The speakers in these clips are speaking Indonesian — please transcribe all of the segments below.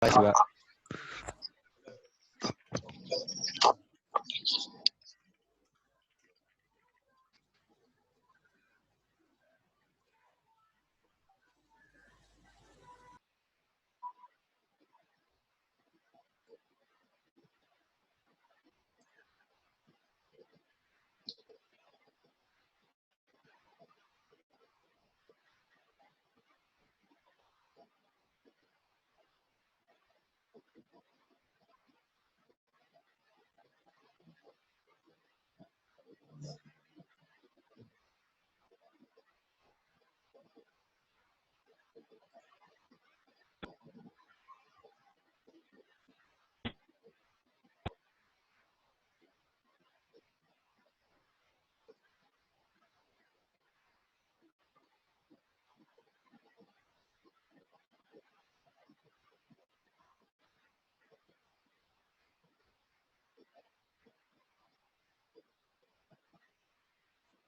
Makasih, Pak.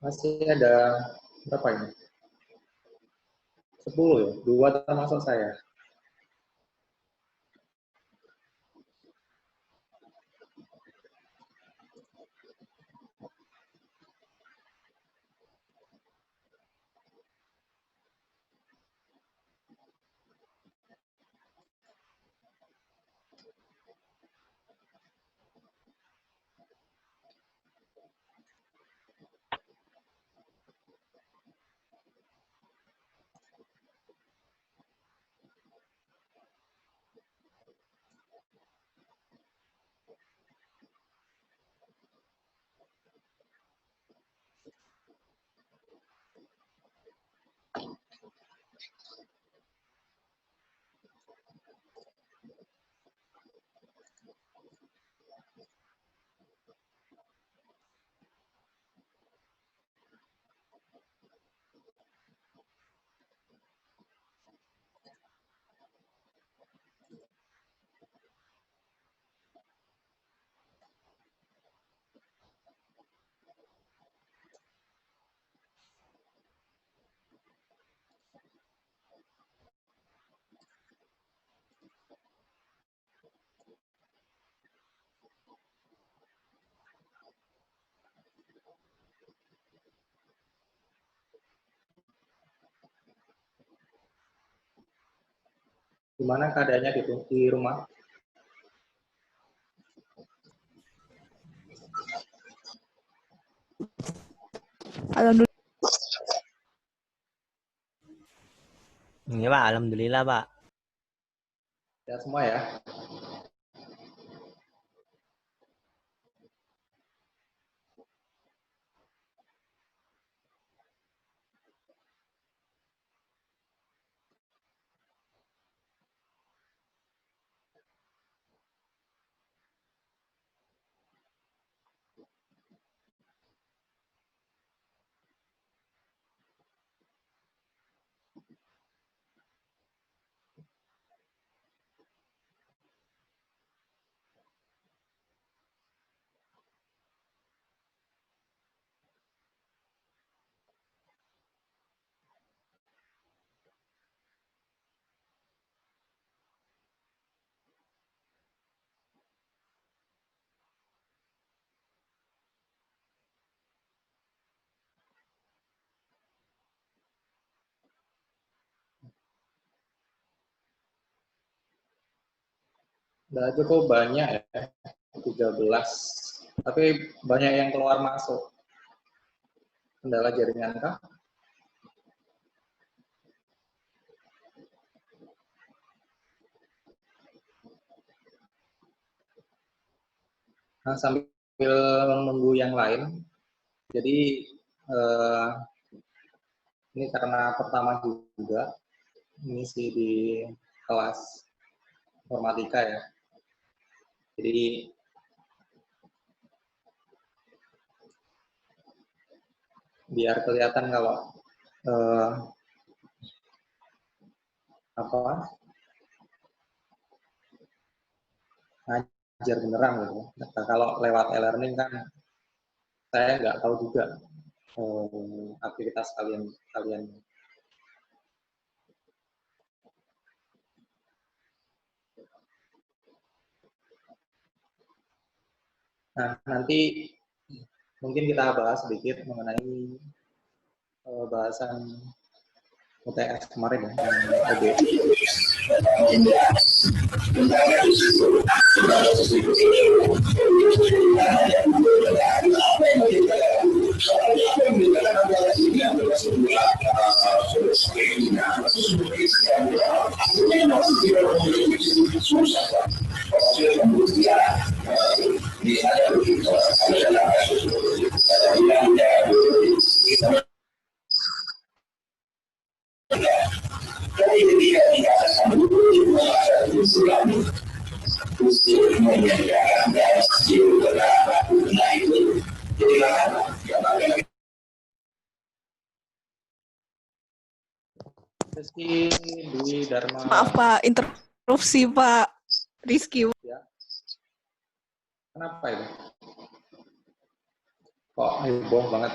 Masih ada berapa ini? 10 ya? 2 termasuk saya. Gimana keadaannya di rumah? Alhamdulillah. Iya Pak, alhamdulillah Pak. Ya semua ya? Udah cukup banyak ya, 13. Tapi banyak yang keluar masuk. Kendala jaringan kah? Nah, sambil menunggu yang lain, jadi ini karena pertama juga mengisi di kelas informatika ya. Jadi biar kelihatan kalau ngajar beneran gitu. Nah, kalau lewat e-learning kan saya nggak tahu juga aktivitas kalian. Nah, nanti mungkin kita bahas sedikit mengenai bahasan UTS kemarin ya, yang OB. Rizky Dwi Dharma. Maaf Pak, interupsi Pak Rizky. Ya. Kenapa itu? Kok heboh banget?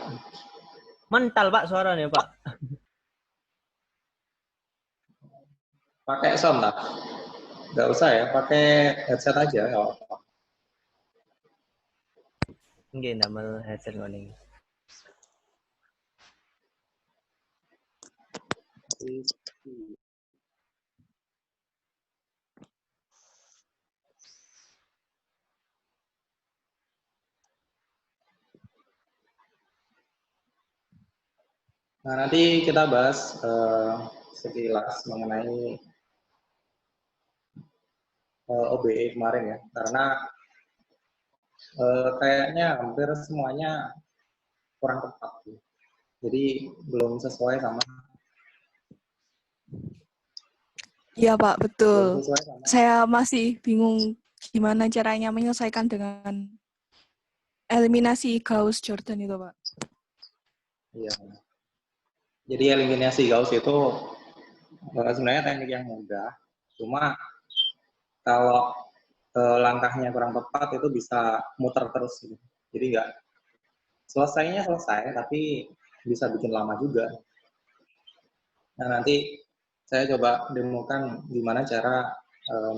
Mental Pak suaranya Pak. Pakai sound lah. Nggak usah ya, pakai headset aja. Oh. Nggih ndamel headset ngene. Nah, nanti kita bahas sekilas mengenai OBE kemarin ya, karena kayaknya hampir semuanya kurang tepat. Jadi belum sesuai sama. Iya Pak, betul. Belum sesuai sama. Saya masih bingung gimana caranya menyelesaikan dengan eliminasi Gauss Jordan itu Pak. Iya. Jadi eliminasi Gauss itu sebenarnya teknik yang mudah, cuma kalau langkahnya kurang tepat itu bisa muter terus gitu. Jadi nggak selesainya selesai, tapi bisa bikin lama juga. Nah, nanti saya coba demokan gimana cara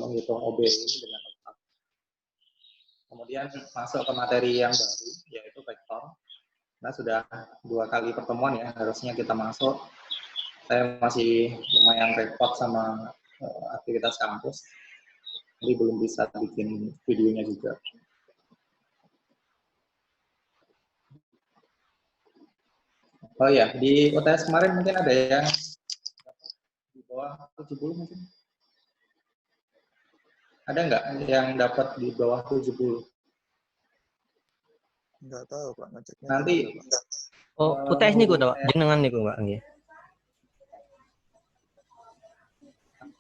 menghitung OB ini dengan tepat. Kemudian masuk ke materi yang baru, yaitu vektor. Nah, sudah 2 kali pertemuan ya, harusnya kita masuk. Saya masih lumayan repot sama aktivitas kampus, jadi belum bisa bikin videonya juga. Oh ya, di UTS kemarin mungkin ada yang di bawah 70 mungkin? Ada nggak yang dapat di bawah 70? Nggak tahu Pak, ngeceknya Nanti gimana, Pak? Oh, UTS niku to Pak. Jenengan niku Pak nggih.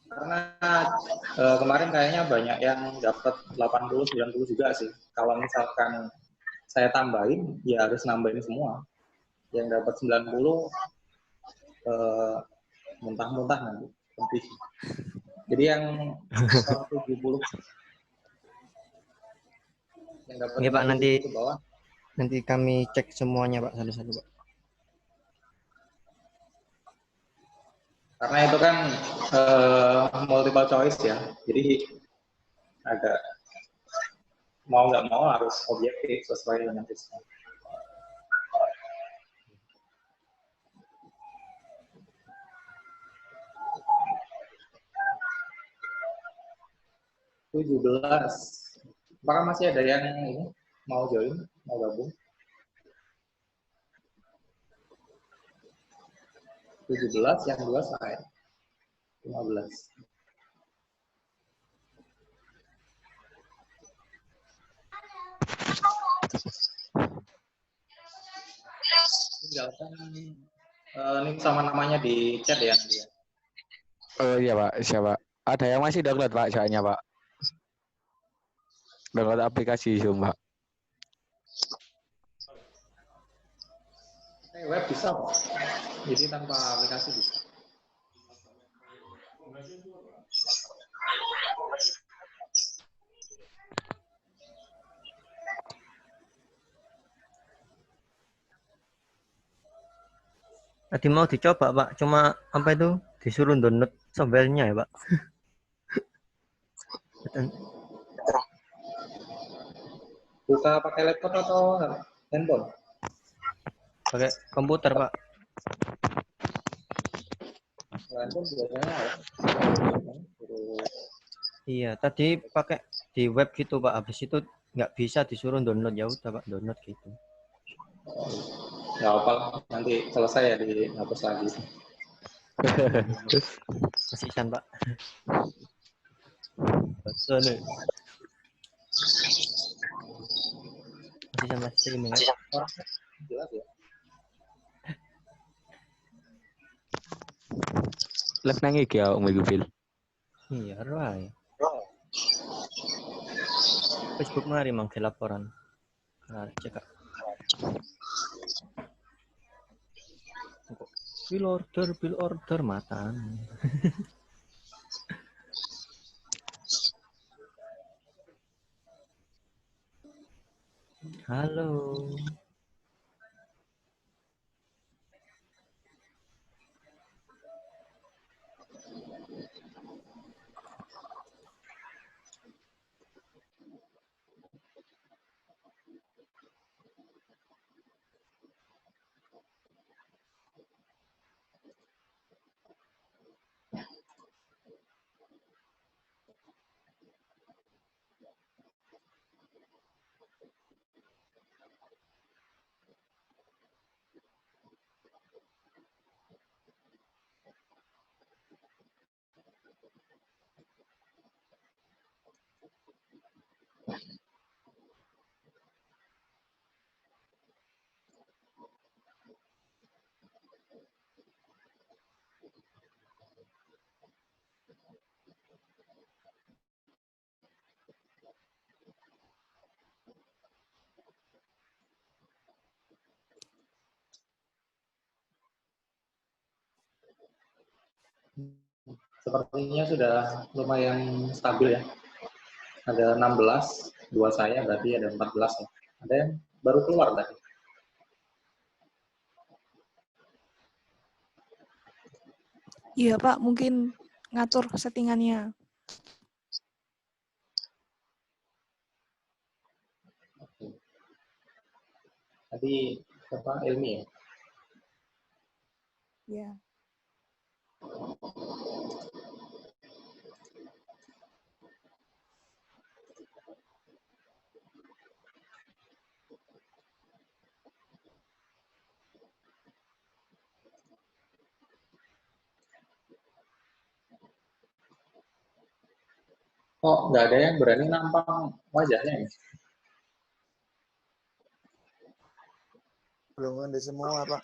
Karena kemarin kayaknya banyak yang dapat 80, 90 juga sih. Kalau misalkan saya tambahin, ya harus nambahin semua. Yang dapat 90 muntah-muntah nanti. Jadi yang 70 yang dapat Nggih Pak, nanti ke bawah. nanti kami cek semuanya Pak satu-satu Pak. Karena itu kan multiple choice ya. Jadi agak mau nggak mau harus objektif sesuai dengan sistem. Tujuh belas. Apakah masih ada yang ini mau join, mau gabung? 17 yang 2 saya. 15. Tinggalkan ini sama namanya di chat ya nanti ya. Oh iya Pak, siapa? Ada yang masih download Pak, soalnya Pak. Download aplikasi Zoom Pak. Web bisa kok. Jadi tanpa aplikasi bisa. Tadi mau dicoba Pak, cuma apa itu disuruh download software-nya ya Pak. Buka pakai laptop atau handphone? Pakai komputer, Pak. Handphone biasanya ya. Iya, tadi pakai di web gitu, Pak. Habis itu nggak bisa disuruh download, ya udah, Pak, download gitu. Nggak apa, nanti selesai ya dihapus lagi. Kasihan, Pak. Betul nih. Kasihan Mas streaming ya. Orangnya jelas ya. Live nang iki ya Om Bil. Iya, right. Facebook mari mang laporan. Cek. Bill order matan. Halo. Sepertinya sudah lumayan stabil ya. Ada 16, dua saya berarti ada 14 ya. Ada yang baru keluar tadi. Iya Pak, mungkin ngatur settingannya. Tadi apa Ilmi ya? Iya. Oh, nggak ada yang berani nampang wajahnya ya? Belum ada semua, Pak.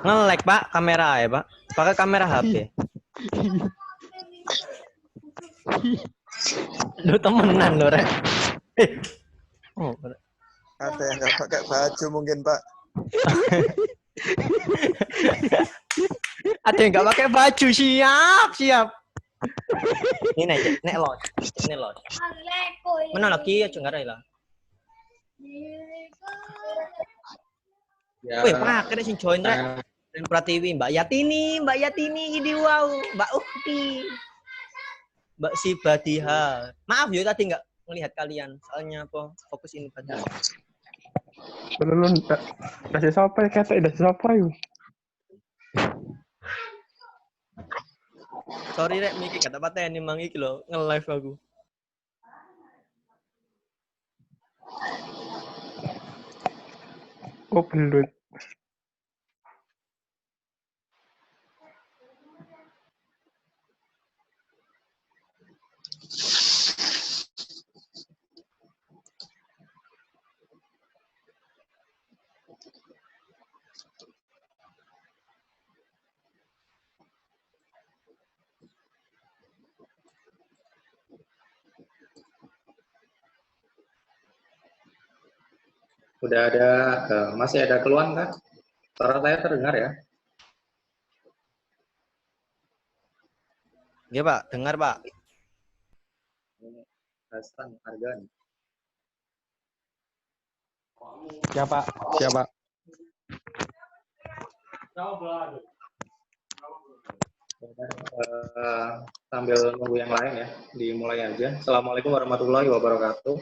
Nge-lag, Pak, kamera ya, Pak. Pakai kamera HP. Lu temenan lo, Rek. Oh, Ada yang nggak pakai baju mungkin, Pak. ada yang nggak pakai baju, siap. Ini nek lot. Ini lot. Mana lagi ya cungar lah. Ya, Wih, Pak, kena sing join Rek. Dan Pratiwi, Mbak Yatini, ini wow, Mbak Ukti, Mbak Sibadiha. Maaf ya tadi nggak melihat kalian, soalnya apa? Fokus ini pada. Belum kasih siapa ya kata udah siapa yuk. Sorry Rek, Miki kata patah ini mang iki lo nge-live aku. Oh belum. udah ada, masih ada keluhan kan? Suara saya terdengar ya? Iya Pak, dengar Pak. Ini Hasan Argan. Siapa? Sambil nunggu yang lain ya, dimulai aja. Assalamualaikum warahmatullahi wabarakatuh.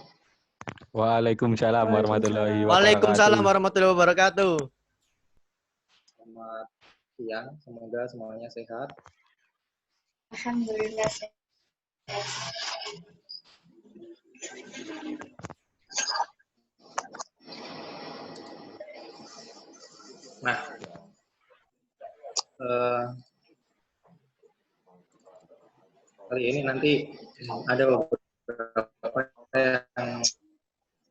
Waalaikumsalam warahmatullahi Waalaikumsalam wabarakatuh. warahmatullahi wabarakatuh. Selamat siang, semoga semuanya sehat. Alhamdulillah. Nah, kali ini nanti ada beberapa yang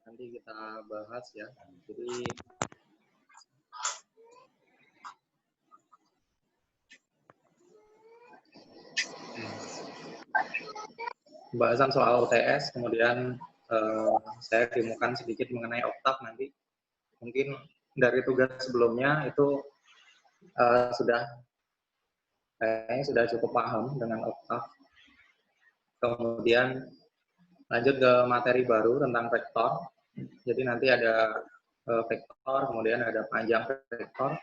nanti kita bahas ya. Jadi pembahasan soal UTS, kemudian saya timukan sedikit mengenai oktav nanti. Mungkin dari tugas sebelumnya itu kayaknya sudah cukup paham dengan oktav. Kemudian lanjut ke materi baru tentang vektor. Jadi nanti ada vektor, kemudian ada panjang vektor,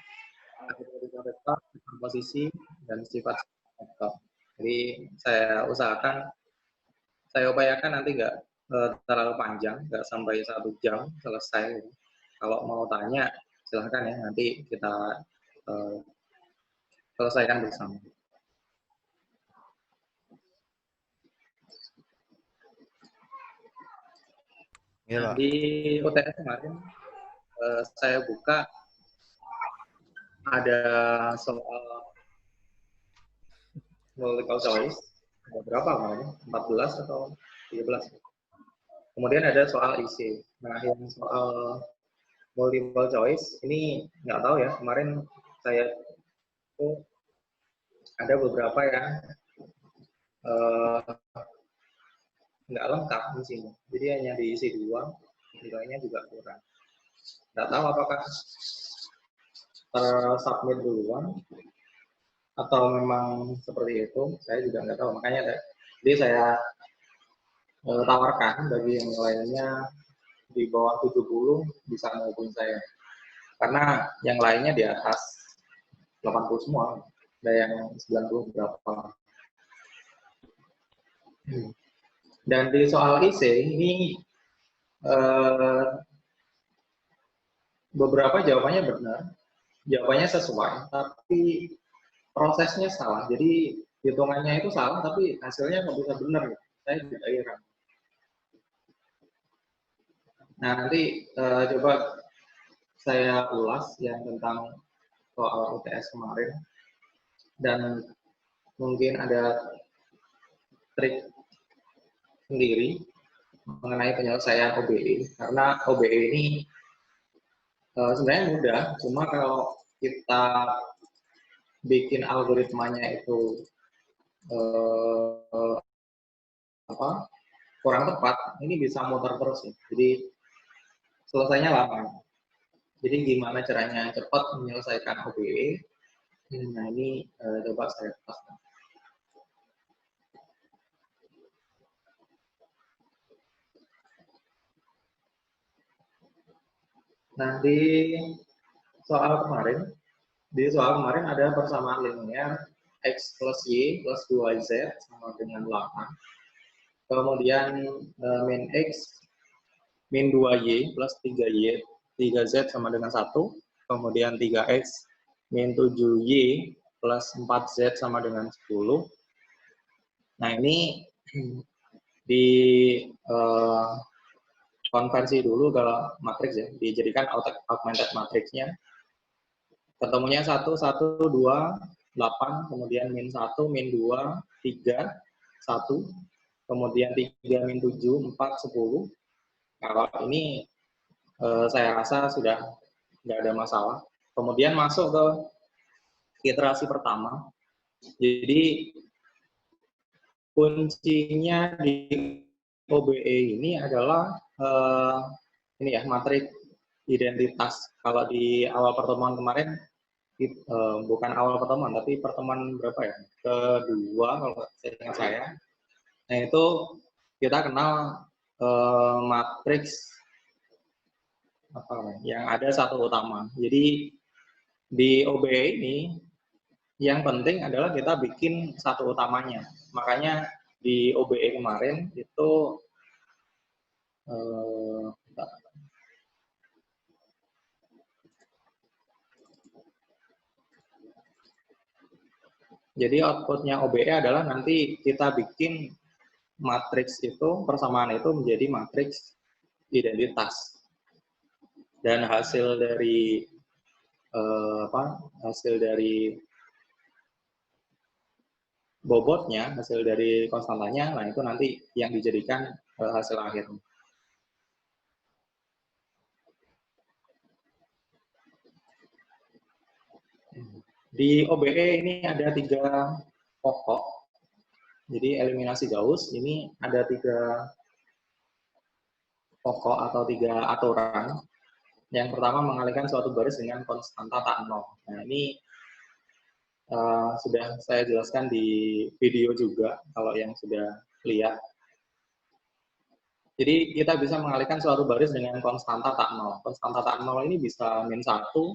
vektor, posisi, dan sifat vektor. Jadi saya upayakan nanti nggak terlalu panjang, nggak sampai 1 jam selesai. Kalau mau tanya, silahkan ya, nanti kita selesaikan bersama. Iya, Pak. Di UTS kemarin saya buka ada soal multiple choice. Ada berapa kemarin? 14 atau 13? Kemudian ada soal isi. Nah, yang soal multiple choice ini nggak tahu ya. Kemarin saya tuh ada beberapa yang nggak lengkap isinya. Jadi hanya diisi 2, nilainya juga kurang. Nggak tahu apakah submit duluan atau memang seperti itu. Saya juga nggak tahu. Makanya jadi saya tawarkan bagi yang lainnya di bawah 70 bisa menghubungi saya. Karena yang lainnya di atas 80 semua. Ada yang 90 berapa. Dan di soal IC ini beberapa jawabannya benar, jawabannya sesuai, tapi prosesnya salah. Jadi hitungannya itu salah, tapi hasilnya nggak bisa benar. Saya tidak heran. Nah, nanti coba saya ulas yang tentang soal UTS kemarin. Dan mungkin ada trik sendiri mengenai penyelesaian OBE. Karena OBE ini sebenarnya mudah, cuma kalau kita bikin algoritmanya itu kurang tepat, ini bisa muter terus ya. Jadi selesainya lama. Jadi gimana caranya cepat menyelesaikan OBE? Nah, ini coba saya pasang. Nah, di soal kemarin ada persamaan linear X plus Y plus 2Z sama dengan 8. Kemudian min X min 2Y plus 3Y 3Z sama dengan 1. Kemudian 3X min 7Y plus 4Z sama dengan 10. Nah, ini di konversi dulu ke matriks ya, dijadikan augmented matriksnya. Ketemunya 1, 1, 2, 8, kemudian min 1, min 2, 3, 1, kemudian 3, min 7, 4, 10. Kalau ini saya rasa sudah nggak ada masalah. Kemudian masuk ke iterasi pertama. Jadi kuncinya di OBE ini adalah ini ya, matrik identitas. Kalau di awal pertemuan kemarin, bukan awal pertemuan, tapi pertemuan berapa ya? Kedua, kalau saya ingat saya. Nah, itu kita kenal matriks apa yang ada satu utama. Jadi Di OBE ini yang penting adalah kita bikin satu utamanya. Makanya di OBE kemarin itu jadi outputnya OBE adalah nanti kita bikin matriks itu, persamaan itu menjadi matriks identitas. Dan hasil dari hasil dari bobotnya, hasil dari konstantanya, nah itu nanti yang dijadikan hasil akhir. Di OBE ini ada 3 pokok. Jadi eliminasi Gauss ini ada 3 pokok atau 3 aturan. Yang pertama mengalihkan suatu baris dengan konstanta tak nol. Nah ini sudah saya jelaskan di video juga, kalau yang sudah lihat. Jadi kita bisa mengalihkan suatu baris dengan konstanta tak nol. Konstanta tak nol ini bisa min 1, 2,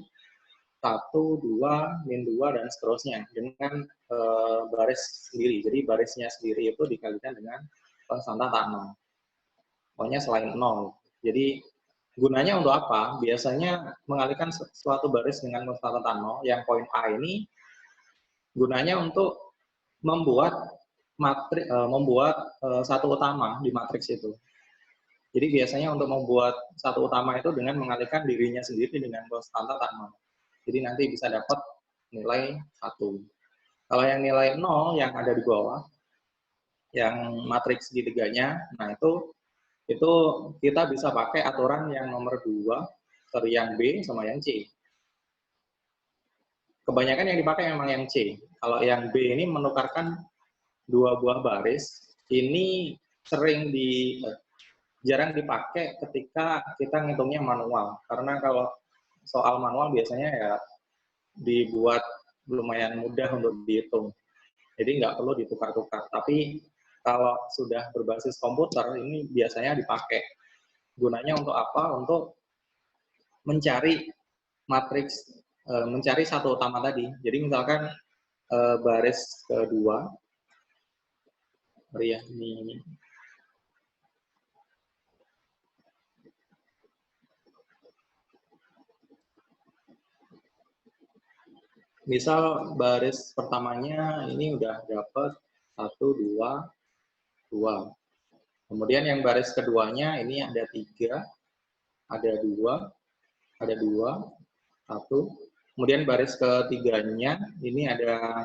min 2, dan seterusnya dengan baris sendiri. Jadi barisnya sendiri itu dikalikan dengan konstanta tak nol. Pokoknya selain 0. Jadi gunanya untuk apa? Biasanya mengalihkan suatu baris dengan konstanta tak nol, yang poin A ini gunanya untuk membuat satu utama di matriks itu. Jadi biasanya untuk membuat satu utama itu dengan mengalihkan dirinya sendiri dengan konstanta tak nol. Jadi nanti bisa dapat nilai 1. Kalau yang nilai 0 yang ada di bawah, yang matriks segitiganya, nah itu kita bisa pakai aturan yang nomor 2, sorry, yang B sama yang C. Kebanyakan yang dipakai memang yang C. Kalau yang B ini menukarkan 2 buah baris, ini jarang dipakai ketika kita ngitungnya manual. Karena kalau soal manual biasanya ya dibuat lumayan mudah untuk dihitung. Jadi nggak perlu ditukar-tukar. Tapi kalau sudah berbasis komputer, ini biasanya dipakai. Gunanya untuk apa? Untuk mencari matriks, mencari satu utama tadi. Jadi misalkan baris kedua, ya, ini misal baris pertamanya ini udah dapat 1, 2, 2. Kemudian yang baris keduanya ini ada 3, ada 2, ada 2, 1. Kemudian baris ketiganya ini ada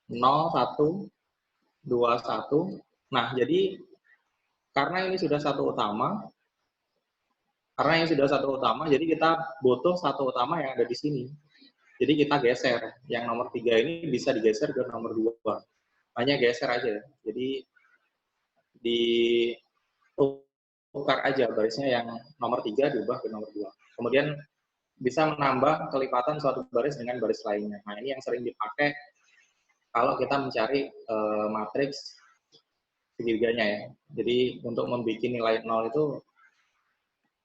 0, 1, 2, 1. Nah, jadi karena ini sudah satu utama, jadi kita butuh satu utama yang ada di sini. Jadi kita geser. Yang nomor 3 ini bisa digeser ke nomor 2. Hanya geser aja. Jadi ditukar aja barisnya, yang nomor 3 diubah ke nomor 2. Kemudian bisa menambah kelipatan suatu baris dengan baris lainnya. Nah, ini yang sering dipakai kalau kita mencari matriks segitiganya ya. Jadi untuk membuat nilai 0 itu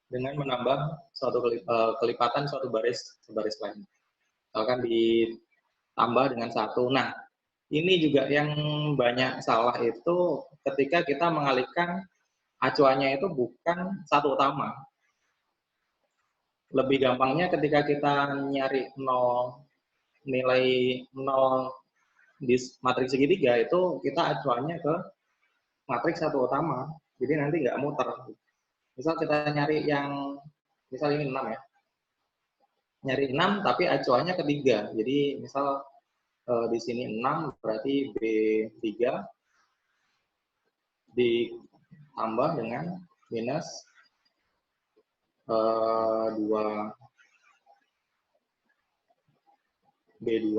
dengan menambah suatu kelipatan suatu baris ke baris lain. Misalkan ditambah dengan 1. Nah, ini juga yang banyak salah itu ketika kita mengalihkan acuannya itu bukan satu utama. Lebih gampangnya ketika kita nyari 0, nilai 0 di matriks segitiga itu kita acuannya ke matriks satu utama. Jadi nanti nggak muter. Misal kita nyari yang, misal ini 6 ya. Nyari 6 tapi acuannya ke 3. Jadi misal di sini 6 berarti B3 ditambah dengan minus 2 B2,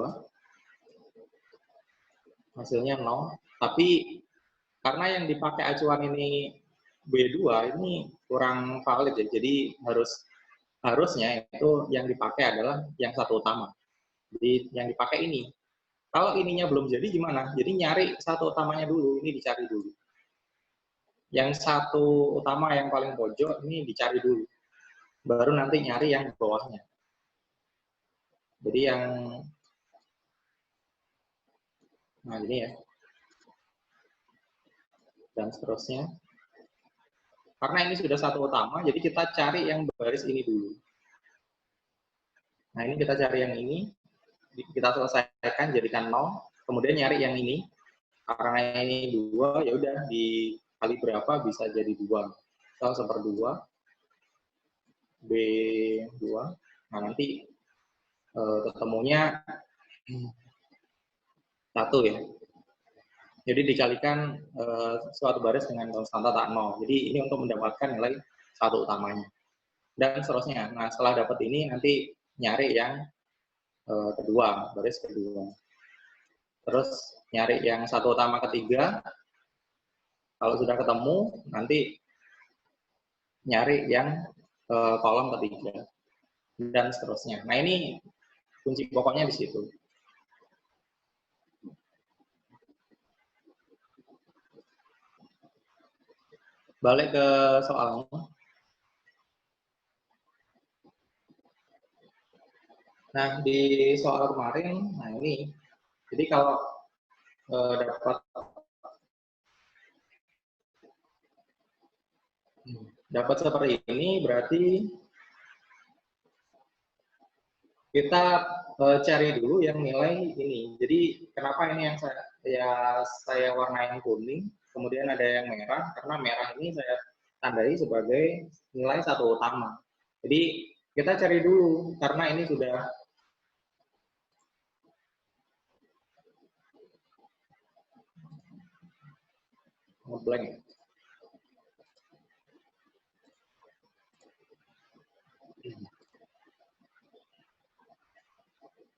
hasilnya 0. Tapi karena yang dipakai acuan ini B2 ini kurang valid ya, jadi harusnya itu yang dipakai adalah yang satu utama. Jadi yang dipakai ini. Kalau ininya belum jadi gimana? Jadi nyari satu utamanya dulu, ini dicari dulu. Yang satu utama yang paling pojok ini dicari dulu. Baru nanti nyari yang di bawahnya. Jadi yang nah ini ya. Dan seterusnya. Karena ini sudah satu utama, jadi kita cari yang baris ini dulu. Nah, ini kita cari yang ini, kita selesaikan jadikan 0, kemudian nyari yang ini. Karena ini 2, ya udah dikali berapa bisa jadi 2. So, 1/2 B2. Nah, nanti ketemunya 1 ya. Jadi dikalikan suatu baris dengan konstanta tak 0. Jadi ini untuk mendapatkan nilai satu utamanya. Dan seterusnya. Nah, setelah dapat ini nanti nyari yang kedua, baris kedua. Terus nyari yang satu utama ketiga. Kalau sudah ketemu, nanti nyari yang kolom ketiga. Dan seterusnya. Nah, ini kunci pokoknya di situ. Balik ke soalnya. Nah, di soal kemarin, nah ini, jadi kalau dapat seperti ini, berarti kita cari dulu yang nilai ini. Jadi kenapa ini yang saya warnain kuning, kemudian ada yang merah, karena merah ini saya tandai sebagai nilai satu utama. Jadi kita cari dulu, karena ini sudah ngeblank.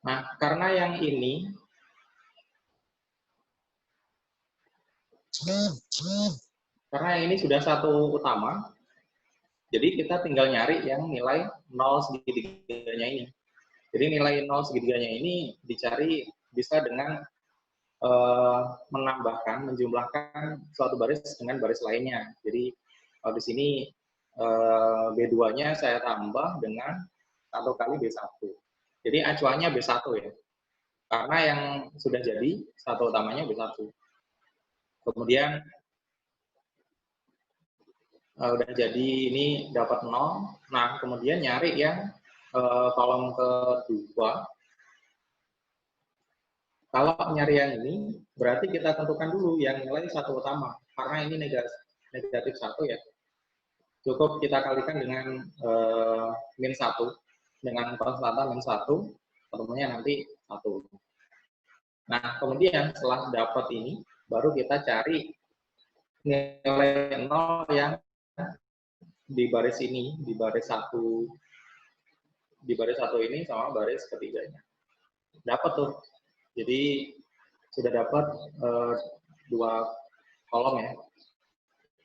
Nah, karena yang ini sudah satu utama, jadi kita tinggal nyari yang nilai 0 segitiganya ini. Jadi nilai 0 segitiganya ini dicari bisa dengan menambahkan, menjumlahkan suatu baris dengan baris lainnya. Jadi kalau di sini B2-nya saya tambah dengan 1 kali B1. Jadi acuannya B1 ya. Karena yang sudah jadi, satu utamanya B1. Kemudian udah jadi ini dapat 0. Nah, kemudian nyari yang kolom kedua. Kalau nyari yang ini, berarti kita tentukan dulu yang nilai satu utama. Karena ini negatif 1 ya. Cukup kita kalikan dengan min 1. Dengan konstanta min 1, ketemunya nanti 1. Nah, kemudian setelah dapat ini, baru kita cari nilai 0 yang di baris ini, di baris 1 ini sama baris ketiganya. Dapat tuh. Jadi sudah dapat 2 kolom ya.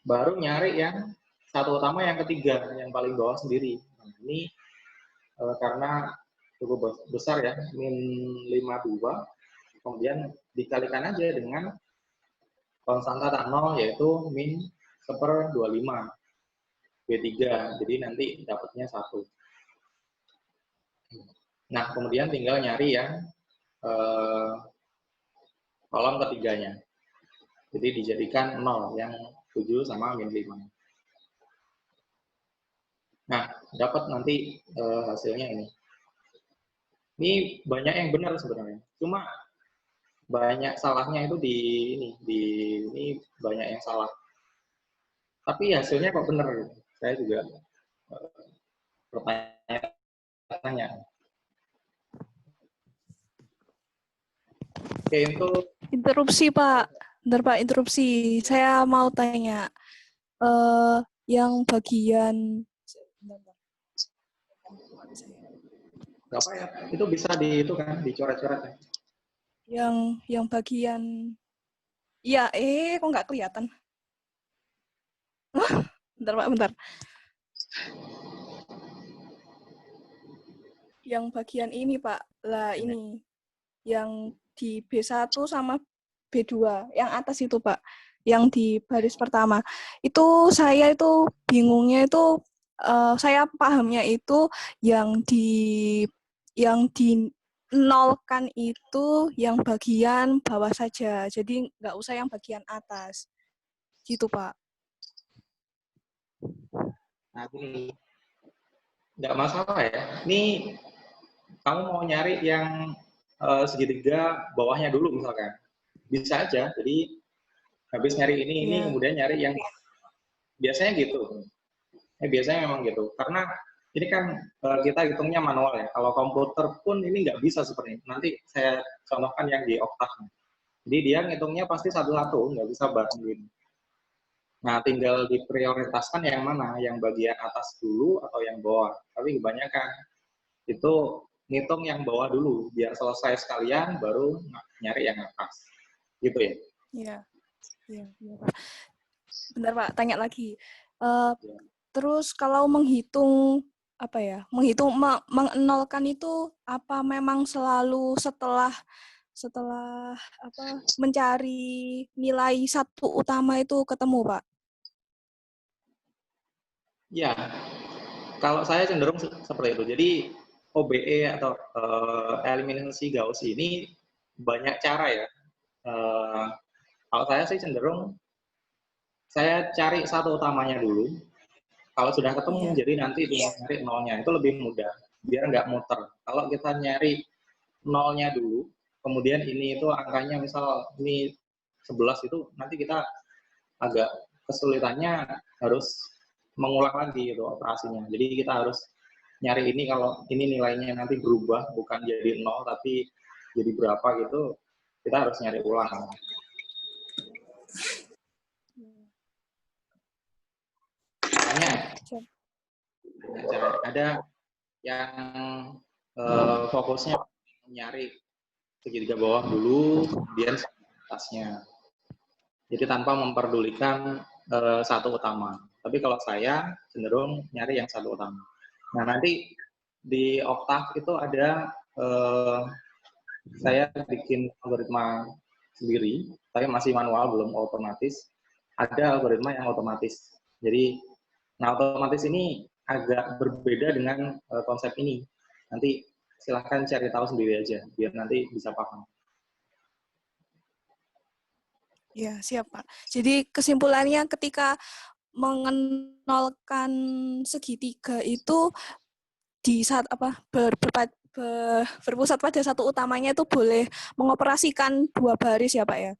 Baru nyari yang satu utama yang ketiga, yang paling bawah sendiri. Nah, ini karena cukup besar ya, min 52, kemudian dikalikan aja dengan konstanta tak 0, yaitu min 1/25 B3, jadi nanti dapatnya 1. Nah, kemudian tinggal nyari yang kolom ketiganya. Jadi dijadikan 0, yang 7 sama min 5. Nah, dapat nanti hasilnya ini. Ini banyak yang benar sebenarnya. Cuma banyak salahnya itu di ini banyak yang salah. Tapi hasilnya kok benar. Saya juga bertanya-tanya. Oke, untuk Interupsi, Pak. Bentar, Pak, interupsi. Saya mau tanya. Yang bagian... nggak apa ya, itu bisa itu kan, dicoret-coret ya. Yang bagian... Ya, kok nggak kelihatan? Bentar, Pak, bentar. Yang bagian ini, Pak. Lah, ini. Yang di B1 sama B2. Yang atas itu, Pak. Yang di baris pertama. Itu saya itu bingungnya itu, saya pahamnya itu yang di menolkan itu yang bagian bawah saja. Jadi nggak usah yang bagian atas. Gitu, Pak. Nah, ini nggak masalah ya. Ini kamu mau nyari yang segitiga bawahnya dulu misalkan. Bisa aja. Jadi habis nyari ini Iya. kemudian nyari yang biasanya gitu. Biasanya memang gitu. Karena ini kan kita hitungnya manual ya. Kalau komputer pun ini nggak bisa seperti ini. Nanti saya contohkan yang di Octave. Jadi dia ngitungnya pasti satu-satu, nggak bisa bareng gini. Nah, tinggal diprioritaskan yang mana, yang bagian atas dulu atau yang bawah. Tapi kebanyakan itu ngitung yang bawah dulu, biar selesai sekalian, baru nyari yang atas. Gitu ya? Iya. Iya, Pak. Bentar, Pak, tanya lagi. Terus kalau menghitung mengenolkan itu apa memang selalu setelah mencari nilai satu utama itu ketemu, Pak? Ya, kalau saya cenderung seperti itu. Jadi OBE atau eliminasi Gauss ini banyak cara ya. Kalau saya sih cenderung saya cari satu utamanya dulu. Kalau sudah ketemu, jadi nanti tinggal nyari nolnya. Itu lebih mudah, biar nggak muter. Kalau kita nyari nolnya dulu, kemudian ini itu angkanya misal ini 11 itu, nanti kita agak kesulitannya harus mengulang lagi itu operasinya. Jadi kita harus nyari ini, kalau ini nilainya nanti berubah, bukan jadi 0, tapi jadi berapa gitu, kita harus nyari ulang. Makanya ada yang fokusnya nyari segitiga bawah dulu, kemudian atasnya. Jadi tanpa memperdulikan satu utama. Tapi kalau saya cenderung nyari yang satu utama. Nah, nanti di Octave itu ada saya bikin algoritma sendiri, tapi masih manual, belum otomatis. Ada algoritma yang otomatis. Jadi, nah otomatis ini agak berbeda dengan konsep ini. Nanti silahkan cari tahu sendiri aja, biar nanti bisa paham. Ya, siap, Pak. Jadi kesimpulannya ketika mengenolkan segitiga itu di saat berpusat pada satu utamanya itu boleh mengoperasikan dua baris ya, Pak ya?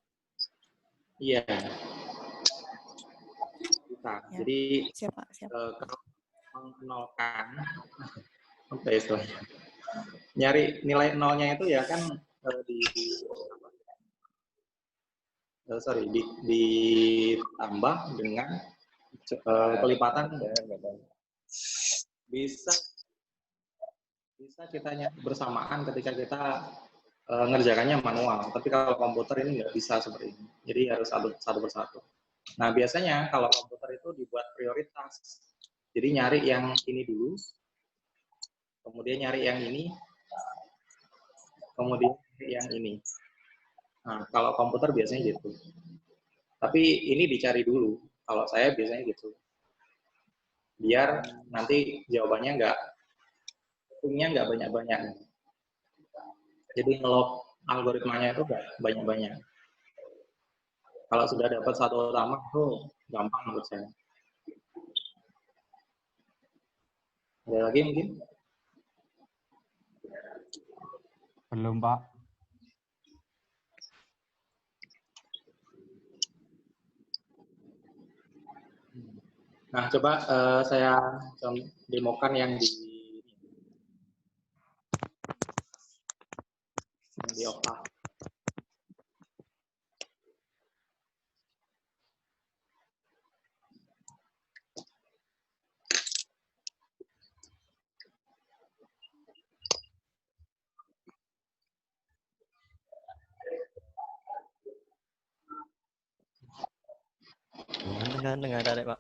Iya. Bisa. Ya. Jadi siap, Pak. Siap. kalau mengenolkan apa ya istilahnya? Nyari nilai nolnya itu ya kan ditambah dengan pelipatan bisa kita bersamaan ketika kita ngerjakannya manual. Tapi kalau komputer ini nggak bisa seperti ini. Jadi harus satu persatu. Nah, biasanya kalau komputer itu dibuat prioritas. Jadi nyari yang ini dulu, kemudian nyari yang ini, kemudian nyari yang ini. Nah, kalau komputer biasanya gitu. Tapi ini dicari dulu. Kalau saya biasanya gitu. Biar nanti jawabannya nggak banyak-banyak. Jadi ngelok algoritmanya itu nggak banyak-banyak. Kalau sudah dapat satu utama itu gampang menurut saya. Ada lagi mungkin? Belum, Pak. Nah, coba saya demokan yang di Octave. Dengar, tarik, Pak.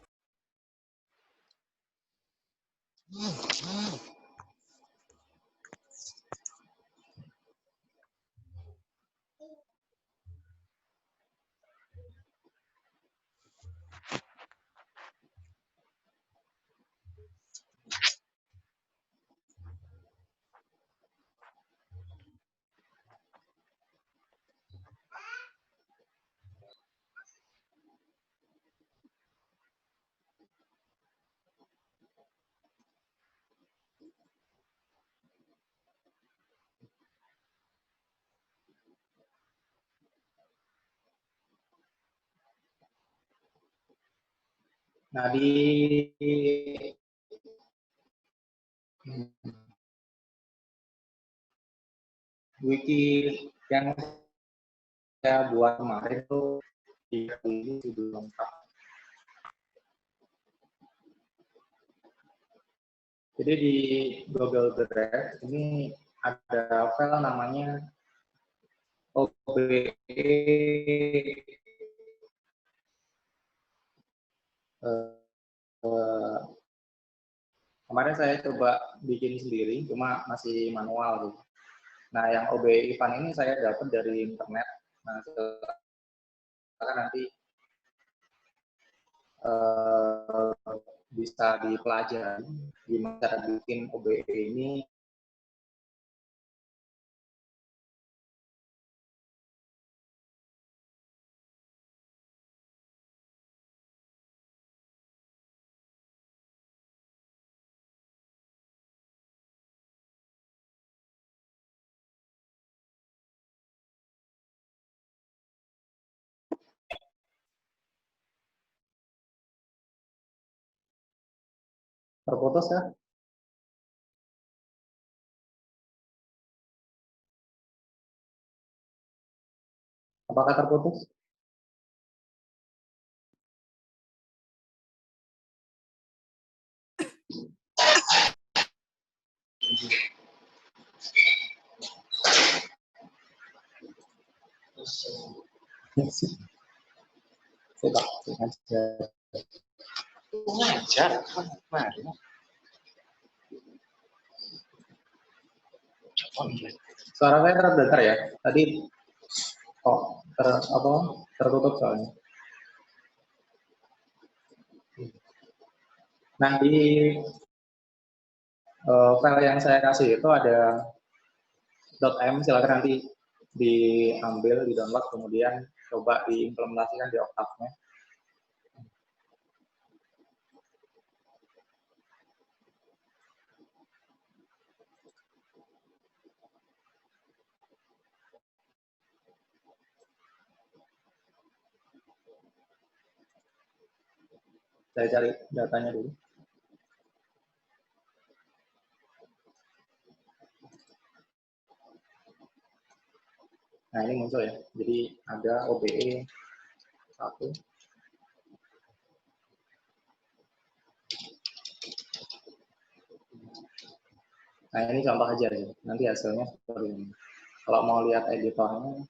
Nah, di wiki yang saya buat kemarin itu ini sudah lengkap. Jadi di Google Drive ini ada file namanya OBE kemarin saya coba bikin sendiri, cuma masih manual gitu. Nah, yang OBE IPAN ini saya dapat dari internet. Nah, silakan nanti bisa dipelajari gimana cara bikin OBE ini. Terputus ya? Apakah terputus? Coba ngajar kemarin. Suara saya terdengar ya? Tadi tertutup soalnya. Nah, di file yang saya kasih itu ada .m, silakan nanti diambil, di-download, kemudian coba diimplementasikan di Octave-nya. Saya cari datanya dulu. Nah, ini muncul ya. Jadi ada OBE 1. Nah, ini contoh aja ya. Nanti hasilnya seperti ini. Kalau mau lihat editornya,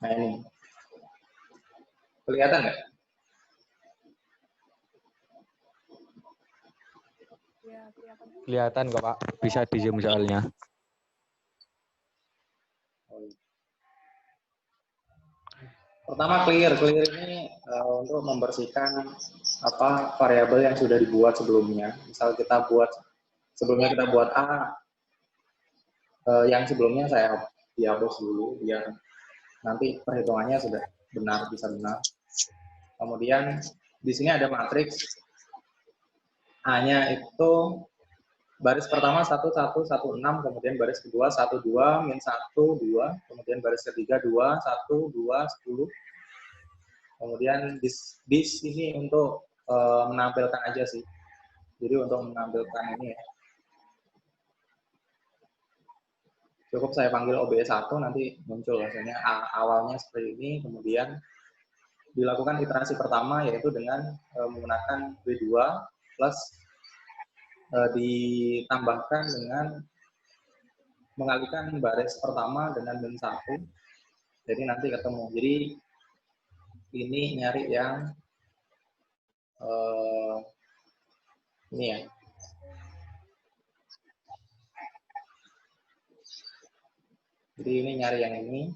nah ini. Kelihatan nggak? Ya, kelihatan. Kelihatan kok Pak, bisa di zoom soalnya. Pertama clear ini untuk membersihkan variabel yang sudah dibuat sebelumnya. Misal kita buat A, yang sebelumnya saya dihapus dulu biar nanti perhitungannya sudah bisa benar. Kemudian di sini ada matriks A-nya itu baris pertama 1 1 1 6, kemudian baris kedua 1 2 min 1 2, kemudian baris ketiga 2 1 2 10. Kemudian di sini untuk menampilkan aja sih. Jadi untuk menampilkan ini ya. Cukup saya panggil OBE 1, nanti muncul hasilnya awalnya seperti ini, kemudian dilakukan iterasi pertama yaitu dengan menggunakan B2 plus ditambahkan dengan mengalihkan baris pertama dengan min 1. Jadi nanti ketemu. Jadi ini nyari yang ini ya. Jadi ini nyari yang ini.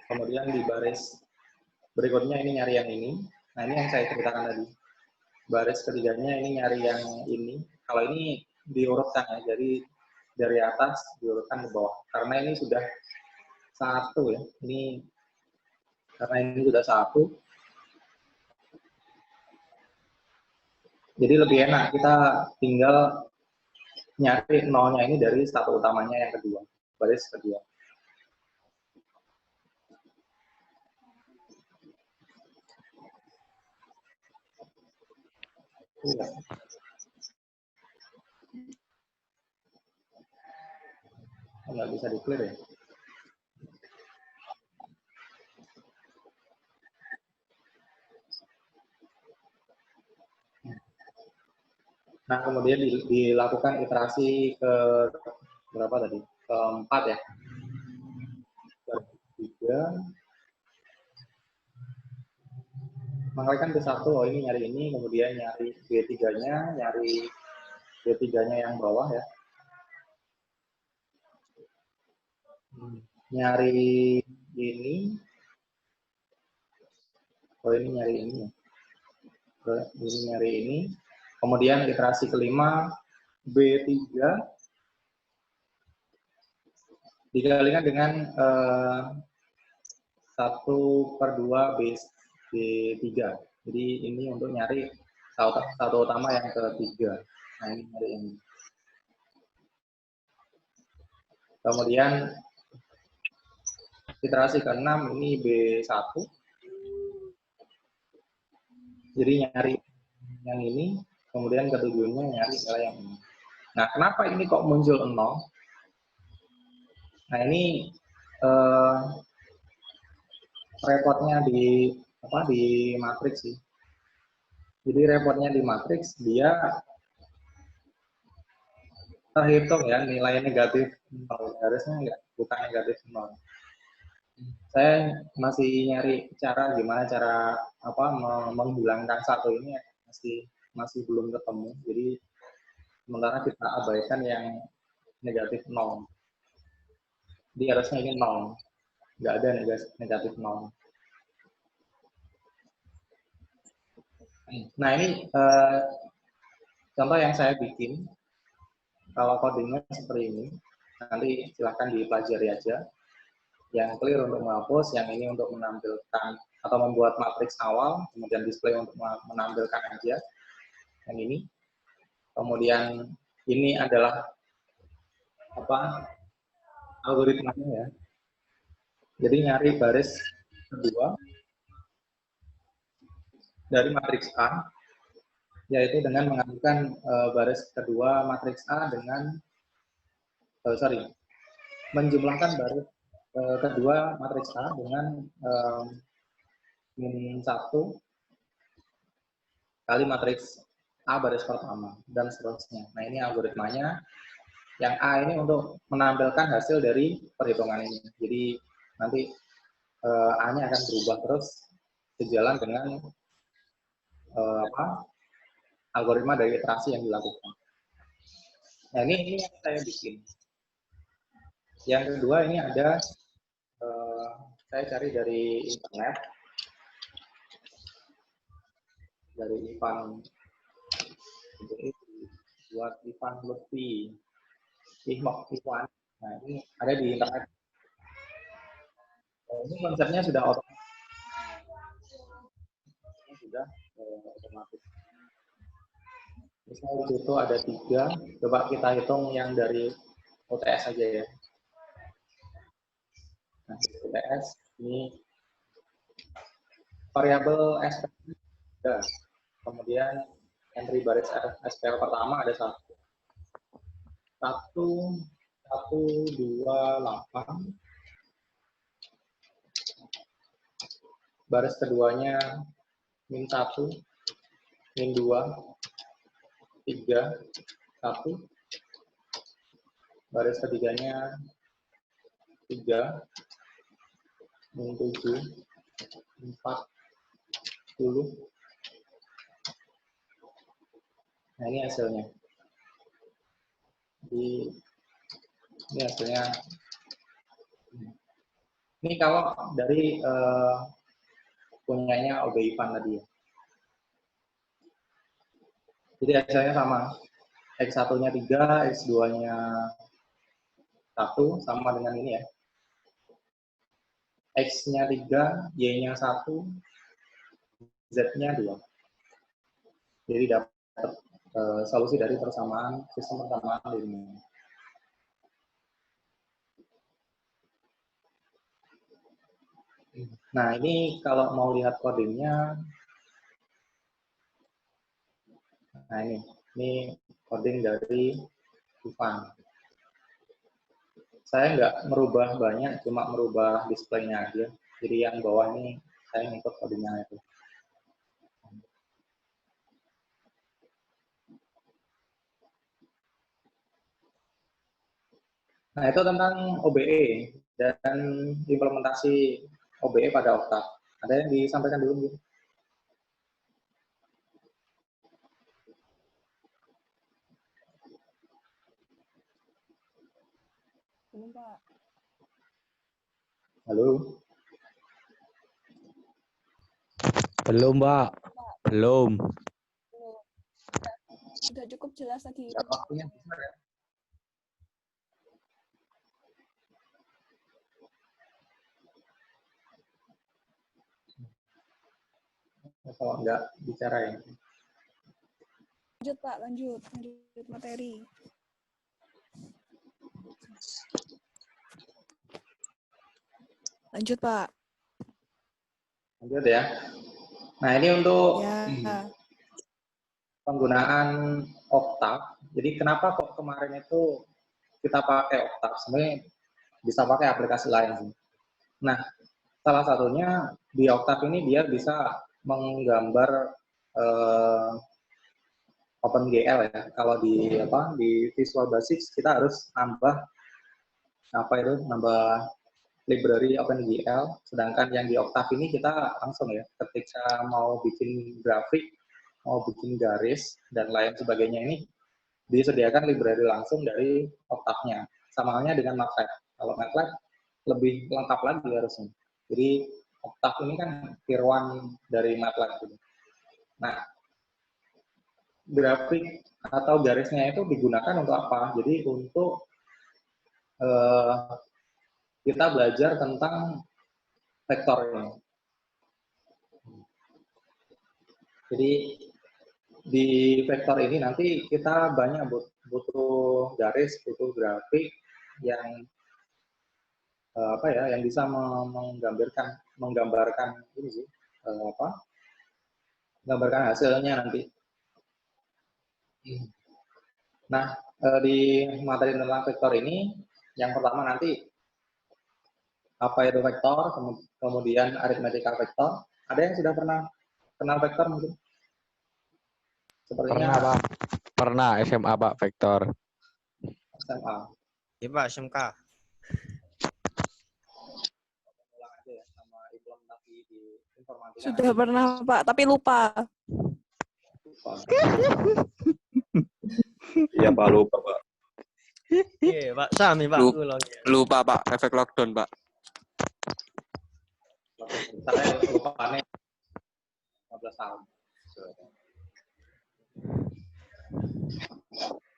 Kemudian di baris berikutnya ini nyari yang ini. Nah, ini yang saya ceritakan tadi. Baris ketiganya ini nyari yang ini. Kalau ini diurutkan ya, jadi dari atas diurutkan ke bawah. Karena ini sudah 1 ya. Karena ini sudah 1. Jadi lebih enak, kita tinggal nyari nolnya ini dari satu utamanya yang kedua, baris kedua. Iya. Nggak bisa di-clear ya. Nah, kemudian dilakukan iterasi ke berapa tadi? Keempat ya. Ketiga. Mengalikan ke satu, oh ini nyari ini, kemudian nyari B3-nya, nyari B3-nya yang bawah ya. Nyari ini. Oh ini nyari ini. Ini nyari ini. Kemudian iterasi kelima, B3 dikalikan dengan 1/2 B3. Jadi ini untuk nyari satu utama yang ketiga. Nah ini nyari ini. Kemudian iterasi ke-6 ini B1. Jadi nyari yang ini, kemudian ketujuhnya nyari nilai yang ini. Nah, kenapa ini kok muncul 0? Nah, ini repotnya di matriks sih. Jadi repotnya di matriks dia terhitung ya nilai negatif 0. Harusnya enggak, bukan negatif 0. Saya masih nyari gimana cara menghilangkan satu ini masih belum ketemu. Jadi sementara kita abaikan yang negatif 0. Jadi harusnya ini 0. Nggak ada negatif 0. Nah ini contoh yang saya bikin. Kalau codingnya seperti ini, nanti silahkan dipelajari aja. Yang clear untuk menghapus, yang ini untuk menampilkan atau membuat matriks awal, kemudian display untuk menampilkan aja. Yang ini. Kemudian ini adalah algoritmanya ya. Jadi nyari baris kedua dari matriks A, yaitu dengan mengambilkan baris kedua matriks A dengan menjumlahkan baris kedua matriks A dengan min 1 kali matriks A baris pertama dan seterusnya. Nah ini algoritmanya. Yang A ini untuk menampilkan hasil dari perhitungan ini. Jadi nanti A-nya akan berubah terus sejalan dengan algoritma dari iterasi yang dilakukan. Nah ini yang saya bikin. Yang kedua ini ada saya cari dari internet, dari Ivan, buat Ivan Lutfi, Ivan. Nah ini ada di internet. Ini konsepnya sudah otomatis. Misalnya di situ ada 3, coba kita hitung yang dari UTS aja ya. Nah, UTS ini variabel SPL, kemudian entry baris SPL pertama ada 1, 1, 2, 8. Baris keduanya min 1, min 2, 3, 1. Baris ketiganya 3, min 7, 4, 10. Nah ini hasilnya. Ini hasilnya. Ini kalau dari punyanya OB Ivan tadi ya. Jadi hasilnya sama. X1-nya 3, X2-nya 1, sama dengan ini ya. X-nya 3, Y-nya 1, Z-nya 2. Jadi dapat solusi dari sistem persamaan linear. Nah, ini kalau mau lihat codingnya, Nah ini coding dari Dufan. Saya nggak merubah banyak, cuma merubah displaynya aja. Jadi yang bawah ini saya ngikut codingnya itu. Nah, itu tentang OBE dan implementasi OBE pada Octave. Ada yang disampaikan dulu, Bu? Belum, Pak. Halo? Belum, Pak. Belum. Belum. Sudah cukup jelas tadi. Bisa waktunya bisa ya? Kalau nggak bicara ya. Lanjut, Pak. Lanjut materi. Lanjut, Pak. Lanjut ya. Nah, ini untuk Ya. penggunaan Octave. Jadi kenapa kok kemarin itu kita pakai Octave? Sebenarnya bisa pakai aplikasi lain sih. Nah, salah satunya di Octave ini dia bisa menggambar OpenGL ya. Kalau di Visual Basic kita harus nambah library OpenGL, sedangkan yang di Octave ini kita langsung ya, ketika mau bikin grafik, mau bikin garis dan lain sebagainya ini disediakan library langsung dari Octave-nya. Sama halnya dengan MATLAB. Kalau MATLAB lebih lengkap lagi harusnya. Jadi Octave ini kan tier 1 dari MATLAB. Nah, grafik atau garisnya itu digunakan untuk apa? Jadi untuk kita belajar tentang vektor ini. Jadi di vektor ini nanti kita banyak butuh garis, butuh grafik yang yang bisa menggambarkan ini sih menggambarkan hasilnya nanti. Nah, di materi tentang vektor ini yang pertama nanti apa itu vektor, kemudian aritmetika vektor. Ada yang sudah pernah kenal vektor mungkin? Sepertinya Pernah, Pak. Pernah SMA, Pak, vektor. SMA. Iya, Pak, SMK. Ulang aja ya sama implementasi di informatika. Sudah pernah, Pak, tapi lupa. Iya Pak, lupa Pak. Iya, Pak, sami Pak. Lupa Pak, efek lockdown Pak. Saya lupa aneh 15 tahun.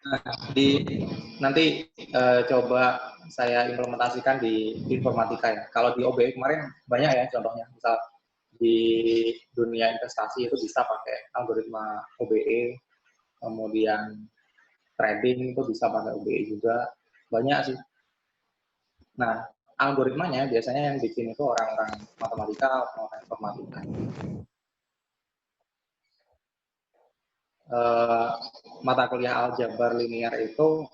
Nah, nanti coba saya implementasikan di informatika ya. Kalau di OBE kemarin banyak ya contohnya. Misal di dunia investasi itu bisa pakai algoritma OBE, kemudian trading itu bisa pakai OBE juga. Banyak sih. Nah, algoritmanya biasanya yang bikin itu orang-orang matematika, orang informatika. Mata kuliah aljabar linear itu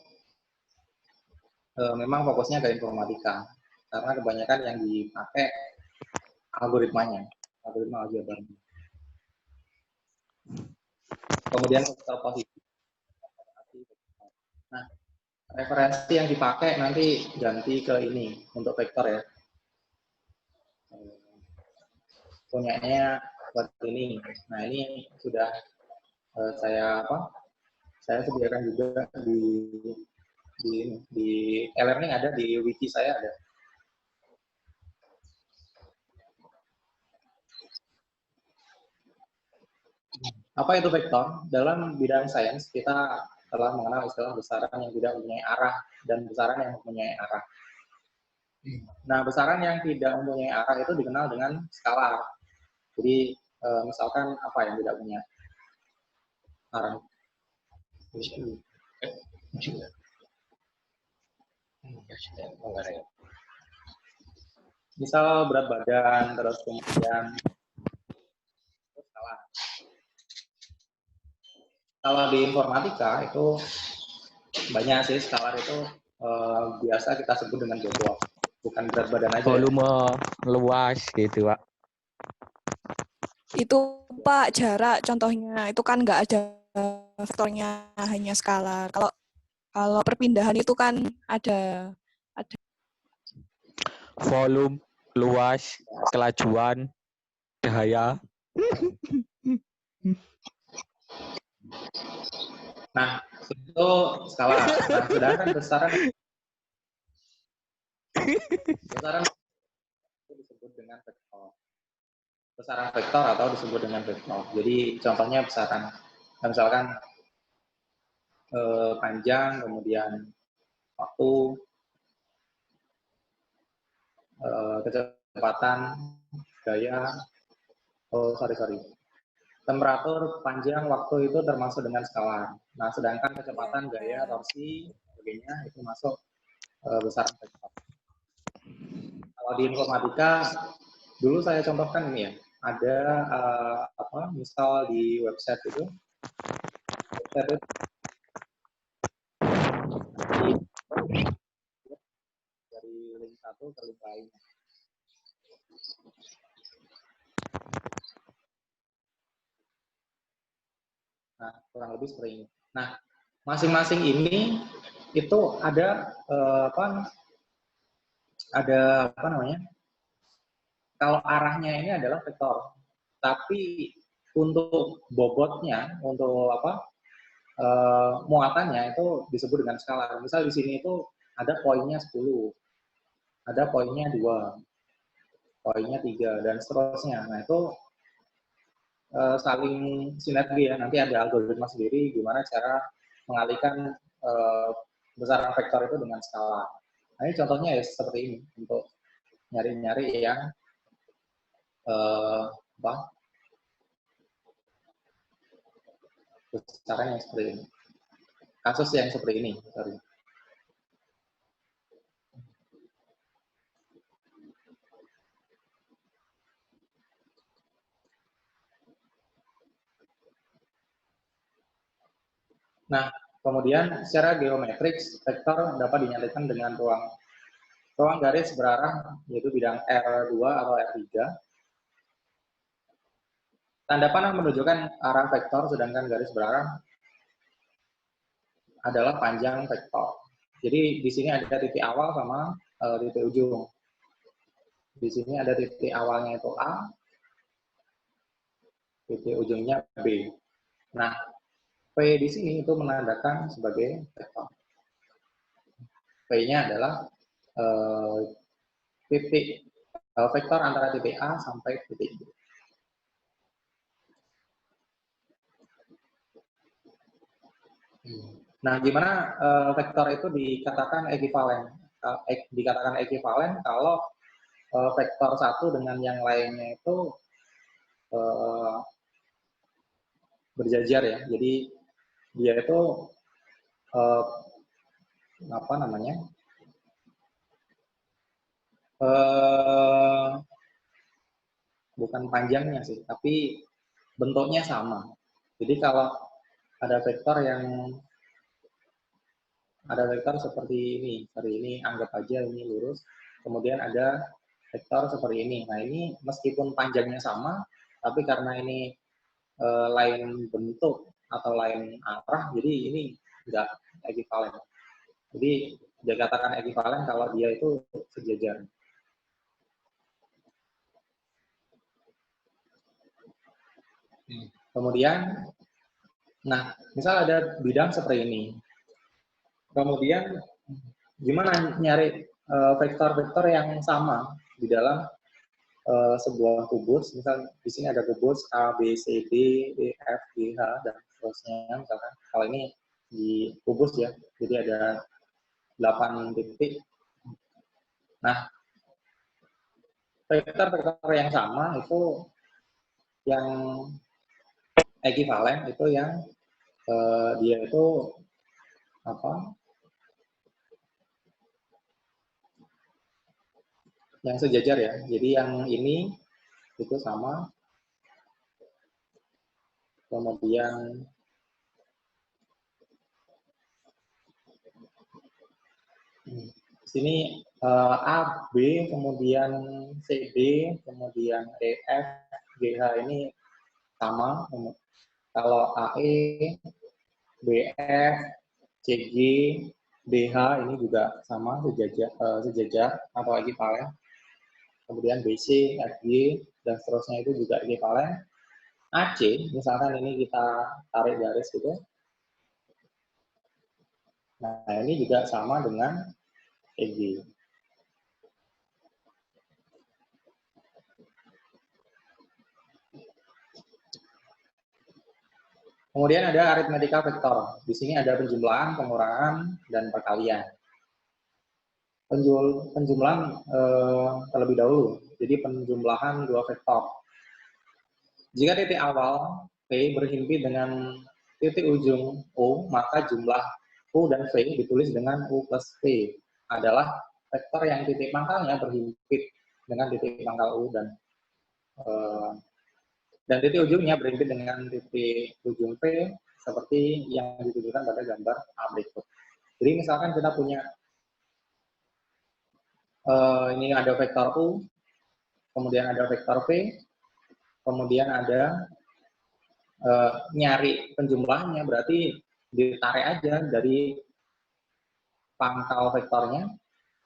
memang fokusnya ke informatika karena kebanyakan yang dipakai algoritma aljabar. Kemudian vektor posisi. Nah, referensi yang dipakai nanti ganti ke ini untuk vektor ya. Punyanya buat ini. Nah, ini sudah saya sediakan juga di e-learning ada, di wiki saya ada. Apa itu vektor? Dalam bidang sains kita telah mengenal istilah besaran yang tidak mempunyai arah dan besaran yang mempunyai arah. Nah, besaran yang tidak mempunyai arah itu dikenal dengan skalar. Jadi misalkan apa yang tidak punya arah? Misal berat badan, terus kemudian skala. Kalau di informatika itu banyak sih skalar itu biasa kita sebut dengan bobot, bukan berat badan aja ya. Volume luas gitu, Pak. Itu Pak jarak contohnya itu kan nggak ada vektornya, hanya skalar. Kalau perpindahan itu kan ada Volume luas, kelajuan, cahaya. Nah, itu skalar. Nah, sedangkan besaran itu disebut dengan vektor. Besaran vektor atau disebut dengan vektor. Jadi contohnya besaran, misalkan panjang, kemudian waktu, kecepatan, gaya, temperatur, panjang, waktu itu termasuk dengan skalar. Nah, sedangkan kecepatan, gaya, torsi, sebagainya itu masuk besaran vektor. Kalau di informatika, dulu saya contohkan ini ya, ada misal di website itu dari link satu ke link lain. Nah, kurang lebih seperti ini. Nah, masing-masing ini itu ada apa namanya? Kalau arahnya ini adalah vektor, tapi untuk bobotnya, untuk muatannya itu disebut dengan skalar. Misal di sini itu ada poinnya 10, ada poinnya 2, poinnya 3, dan seterusnya. Nah, itu saling sinergi ya. Nanti ada algoritma sendiri gimana cara mengalihkan besaran vektor itu dengan skala. Nah, ini contohnya ya seperti ini untuk nyari-nyari yang besaran yang seperti ini. Kasus yang seperti ini, sorry. Nah, kemudian secara geometrik vektor dapat dinyatakan dengan ruang garis berarah yaitu bidang R2 atau R3. Tanda panah menunjukkan arah vektor, sedangkan garis berarah adalah panjang vektor. Jadi di sini ada titik awal sama titik ujung. Di sini ada titik awalnya itu A, titik ujungnya B. Nah, P di sini itu menandakan sebagai vektor. P-nya adalah titik vektor antara titik A sampai titik B. Nah, gimana vektor itu dikatakan ekivalen? Dikatakan ekivalen kalau vektor satu dengan yang lainnya itu berjajar ya. Jadi dia itu apa namanya? Bukan panjangnya sih, tapi bentuknya sama. Jadi kalau ada vektor seperti ini anggap aja ini lurus. Kemudian ada vektor seperti ini. Nah, ini meskipun panjangnya sama, tapi karena ini lain bentuk atau lain arah, jadi ini enggak ekivalen. Jadi dikatakan ekivalen kalau dia itu sejajar. Kemudian, nah, misal ada bidang seperti ini. Kemudian, gimana nyari vektor-vektor yang sama di dalam sebuah kubus? Misal di sini ada kubus A, B, C, D, E, F, G, H, dan seterusnya. Misalkan kalau ini di kubus ya, jadi ada 8 titik. Nah, vektor-vektor yang sama itu yang ekivalen itu yang dia itu yang sejajar ya. Jadi yang ini itu sama. Kemudian Di sini A, B, kemudian C, D, kemudian E, F, G, H ini sama. Kalau AE, BF, CG, DH ini juga sama sejajar atau ekivalen. Kemudian BC, FG, dan seterusnya itu juga ekivalen. AC, misalkan ini kita tarik garis gitu. Nah, ini juga sama dengan EG. Kemudian ada aritmetika vektor. Di sini ada penjumlahan, pengurangan, dan perkalian. Penjumlahan terlebih dahulu. Jadi penjumlahan dua vektor. Jika titik awal P berhimpit dengan titik ujung O, maka jumlah U dan V ditulis dengan U plus V adalah vektor yang titik pangkalnya berhimpit dengan titik pangkal U dan titik ujungnya berhimpit dengan titik ujung P seperti yang ditunjukkan pada gambar A berikut. Jadi misalkan kita punya ini ada vektor U, kemudian ada vektor V, kemudian ada nyari penjumlahnya, berarti ditarik aja dari pangkal vektornya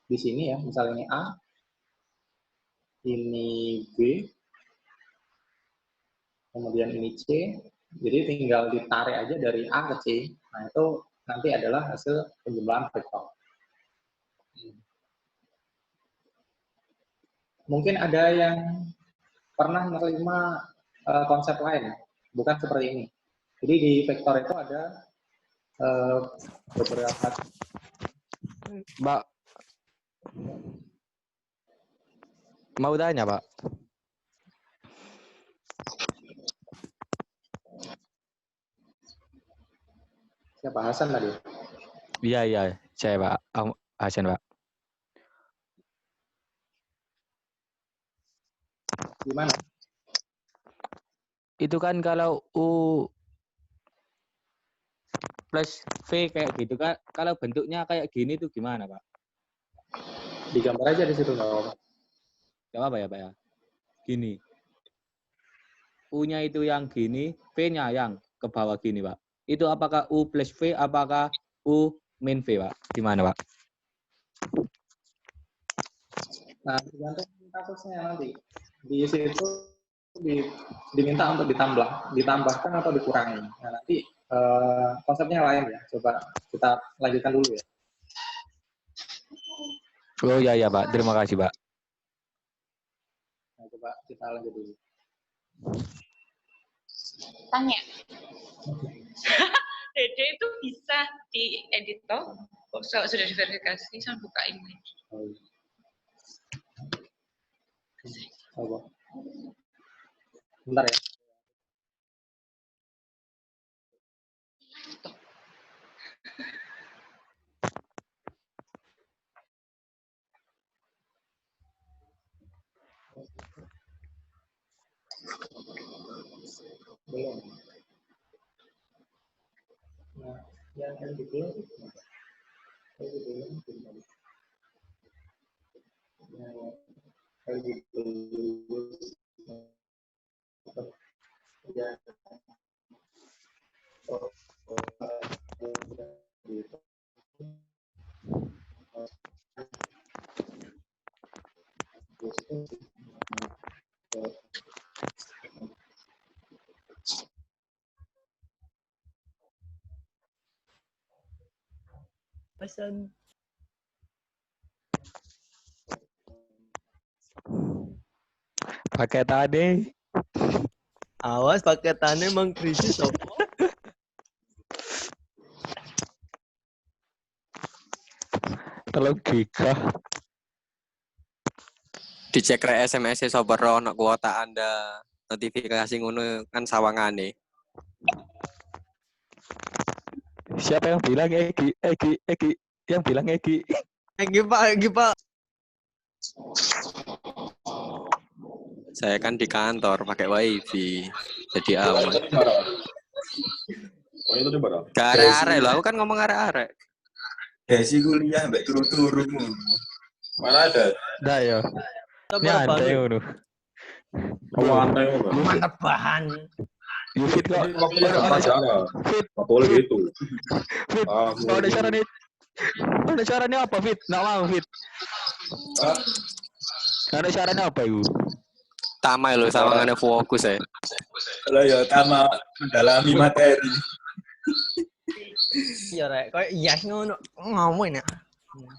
di sini ya, misalnya ini A, ini B, kemudian ini C, jadi tinggal ditarik aja dari A ke C. Nah itu nanti adalah hasil penjumlahan vektor. Mungkin ada yang pernah menerima konsep lain, bukan seperti ini. Jadi di vektor itu ada beberapa. Mbak, mau tanya, Pak? Siapa Hasan tadi? Iya, saya Pak. Hasan, Pak. Gimana? Itu kan kalau U plus V kayak gitu kan, kalau bentuknya kayak gini tuh gimana, Pak? Digambar aja di situ, nggak apa-apa. Gak apa ya, Pak ya? Gini. U-nya itu yang gini, V-nya yang ke bawah gini, Pak. Itu apakah U plus V, apakah U min V, Pak? Gimana, Pak? Nah, tergantung kasusnya nanti. Di situ diminta untuk ditambahkan atau dikurangi. Nah, nanti konsepnya lain ya. Coba kita lanjutkan dulu ya. Oh iya, Pak. Terima kasih, Pak. Nah, coba kita lanjut dulu. Tanya. Dede itu bisa diedit toh? Kok sudah diverifikasi sama buka ini? Oh, bentar ya. Belum. Nah, yang belum. Pesan. Pakai tadi. Awas paketannya emang krisis apa? Tolong giga. Dicek re SMS sober ono kuota Anda notifikasi ngono kan sawangane. Siapa yang bilang Egi? Yang bilang Egi. Egi Pak. Saya kan di kantor pakai wifi, jadi aman. Gak arek-arek loh, aku kan ngomong arek-arek. Desi kuliah mbak turu-turu. Mana ada? Dah ya. Coba Ini ada rebahan. yang ngono. Kamu aneh Mbak. Mantap bahan. Yufit kok. Ini waktu pacaran. Nggak boleh gitu. Fit. Kau ada caranya. Kau ada caranya apa Fit? Nggak mau Fit. Ada caranya apa itu? Tamai lo sama ngene fokus ya. Kalau ya sama mendalami materi. Iya rek, kayak iya ngono ngomongin ya.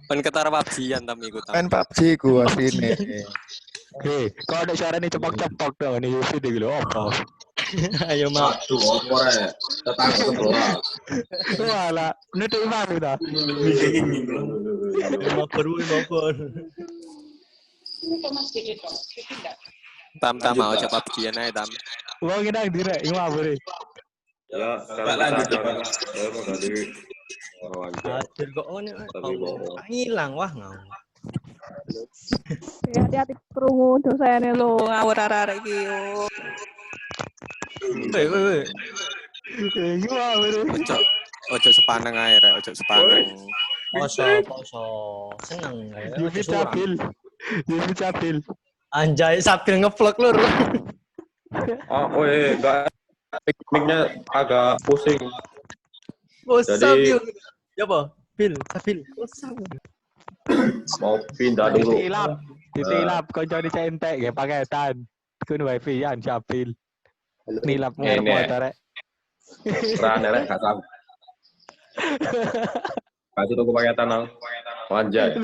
Pen ketara PUBG-an tam iku tam. Main PUBG gua sini. Hei, kau ada caranya cepak-cepak dong nih Yufit gitu apa? Ayo mak. Aduh, apa ya? Tetangga sebelah. Walah, nutup baru dah. Mau Tam mau coba PUBG-an ae tam. Uang kita direk, gimana boleh? Ya, sekarang lanjut ya. Saya mau ganti orang aja. Hadir kok Tapi bohong. hilang wah ngawur. Hati-hati krungu dosane lo ngawur arek iki yo. Weh. Gimana boleh? Ojo sepaneng ae rek, ojo sepaneng. Poso. Seneng ya. Yufit Sabil. Yufit Sabil. Anjay sambil ngevlog lur. Oh, enggak. Pikniknya agak pusing. Sabil. Ya apa? Sabil. Sabil. Mau pindah dulu. Ditilap, kau jadi centek ya paketan. Kun wifi ya Sabil. Nilap ngarep Ini. motor rek. Rane rek gak tahu. Kasih tuku paketan nang. Anjay.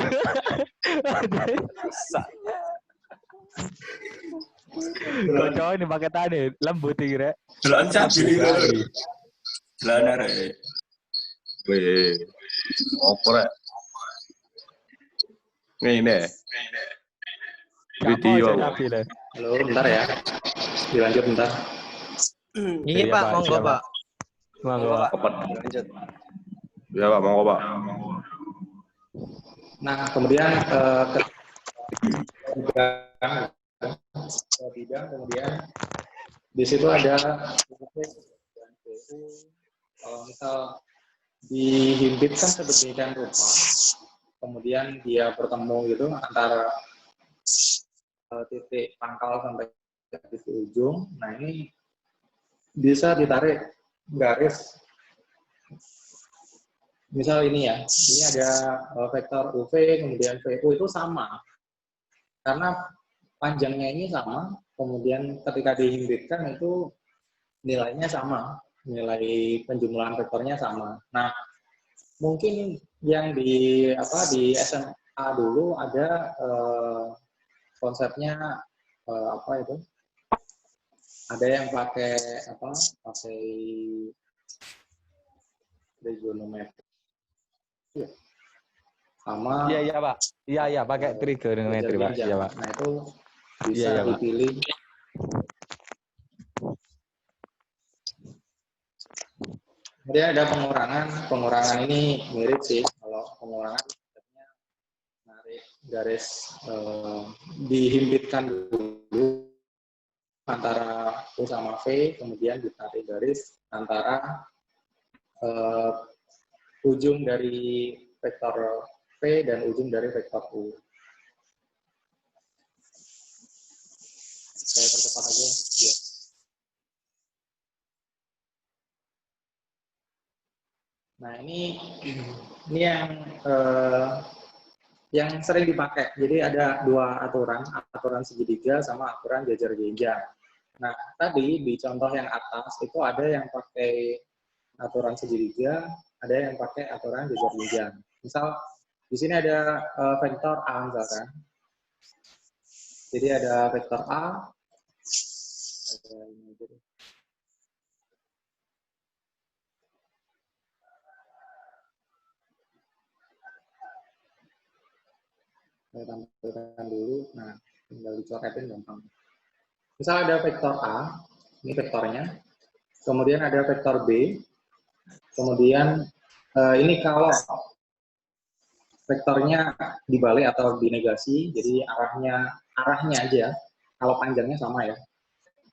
Kocok ini paketan lembut iki rek. Jalan cabil iki. Jalan rek. Weh. Opo rek? Ini. Video. Halo, bentar ya. Dilanjut bentar. Iya Pak, monggo Pak. Monggo Pak. Lanjut. Ya Pak, monggo Pak. Nah, kemudian ke bidang, kemudian di situ ada kalau misal dihimpitkan sedemikian rupa, kemudian dia bertemu gitu antara titik pangkal sampai titik ujung. Nah ini bisa ditarik garis. Misal ini ya, ini ada vektor UV, kemudian VU itu sama. Karena panjangnya ini sama, kemudian ketika dihimpitkan itu nilainya sama, nilai penjumlahan vektornya sama. Nah, mungkin yang di SMA dulu ada konsepnya apa itu? Ada yang pakai trigonometri. Sama Iya Pak. Iya pakai trigonometri Pak. Iya Pak. Nah itu bisa dipilih. Kemudian ada pengurangan ini mirip sih. Kalau pengurangan narik garis dihimpitkan dulu antara U sama V, kemudian ditarik garis antara ujung dari vektor V dan ujung dari vektor U. Saya percepat aja. Ya. Nah ini yang sering dipakai. Jadi ada dua aturan segitiga sama aturan jajar jenjang. Nah tadi di contoh yang atas itu ada yang pakai aturan segitiga, ada yang pakai aturan jajar jenjang. Misal di sini ada vektor A misalkan. Jadi ada vektor A. Ada ini aja deh. Saya tampilkan dulu. Nah, tinggal dicoretin gampang. Misal ada vektor A, ini vektornya. Kemudian ada vektor B. Kemudian ini kalau vektornya dibalik atau dinegasi, jadi arahnya aja. Kalau panjangnya sama ya,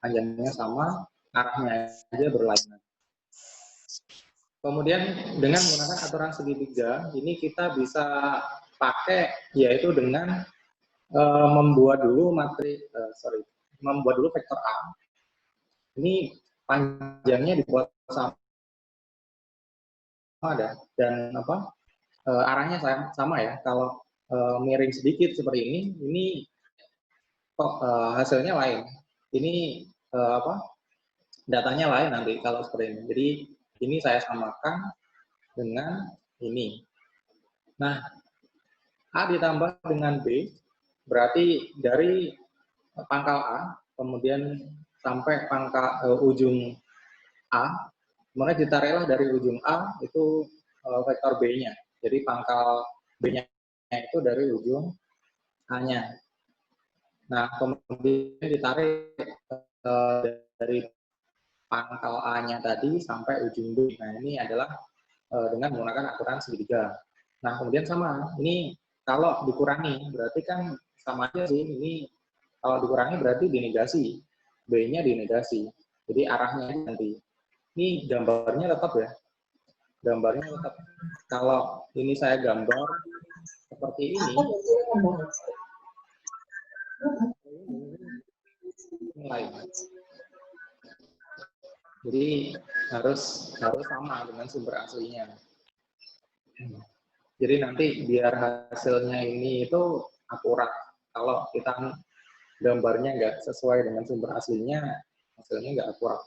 panjangnya sama, arahnya aja berlainan. Kemudian dengan menggunakan aturan segitiga, ini kita bisa pakai yaitu dengan membuat dulu membuat dulu vektor A. Ini panjangnya dibuat sama dan arahnya sama ya. Kalau miring sedikit seperti ini kok hasilnya lain. Ini datanya lain nanti kalau seperti ini. Jadi ini saya samakan dengan ini. Nah, A ditambah dengan B berarti dari pangkal A kemudian sampai pangkal ujung A, kemudian ditariklah dari ujung A itu vektor B-nya. Jadi pangkal B-nya itu dari ujung A-nya. Nah, kemudian ditarik dari pangkal A-nya tadi sampai ujung B. Nah, ini adalah dengan menggunakan aturan segitiga. Nah, kemudian sama. Ini kalau dikurangi, berarti kan sama aja sih. Ini kalau dikurangi berarti dinegasi. B-nya dinegasi. Jadi arahnya nanti. Ini gambarnya tetap ya. Gambarnya tetap. Kalau ini saya gambar seperti ini. Lain. Jadi harus sama dengan sumber aslinya. Jadi nanti biar hasilnya ini itu akurat. Kalau kita gambarnya nggak sesuai dengan sumber aslinya, hasilnya nggak akurat.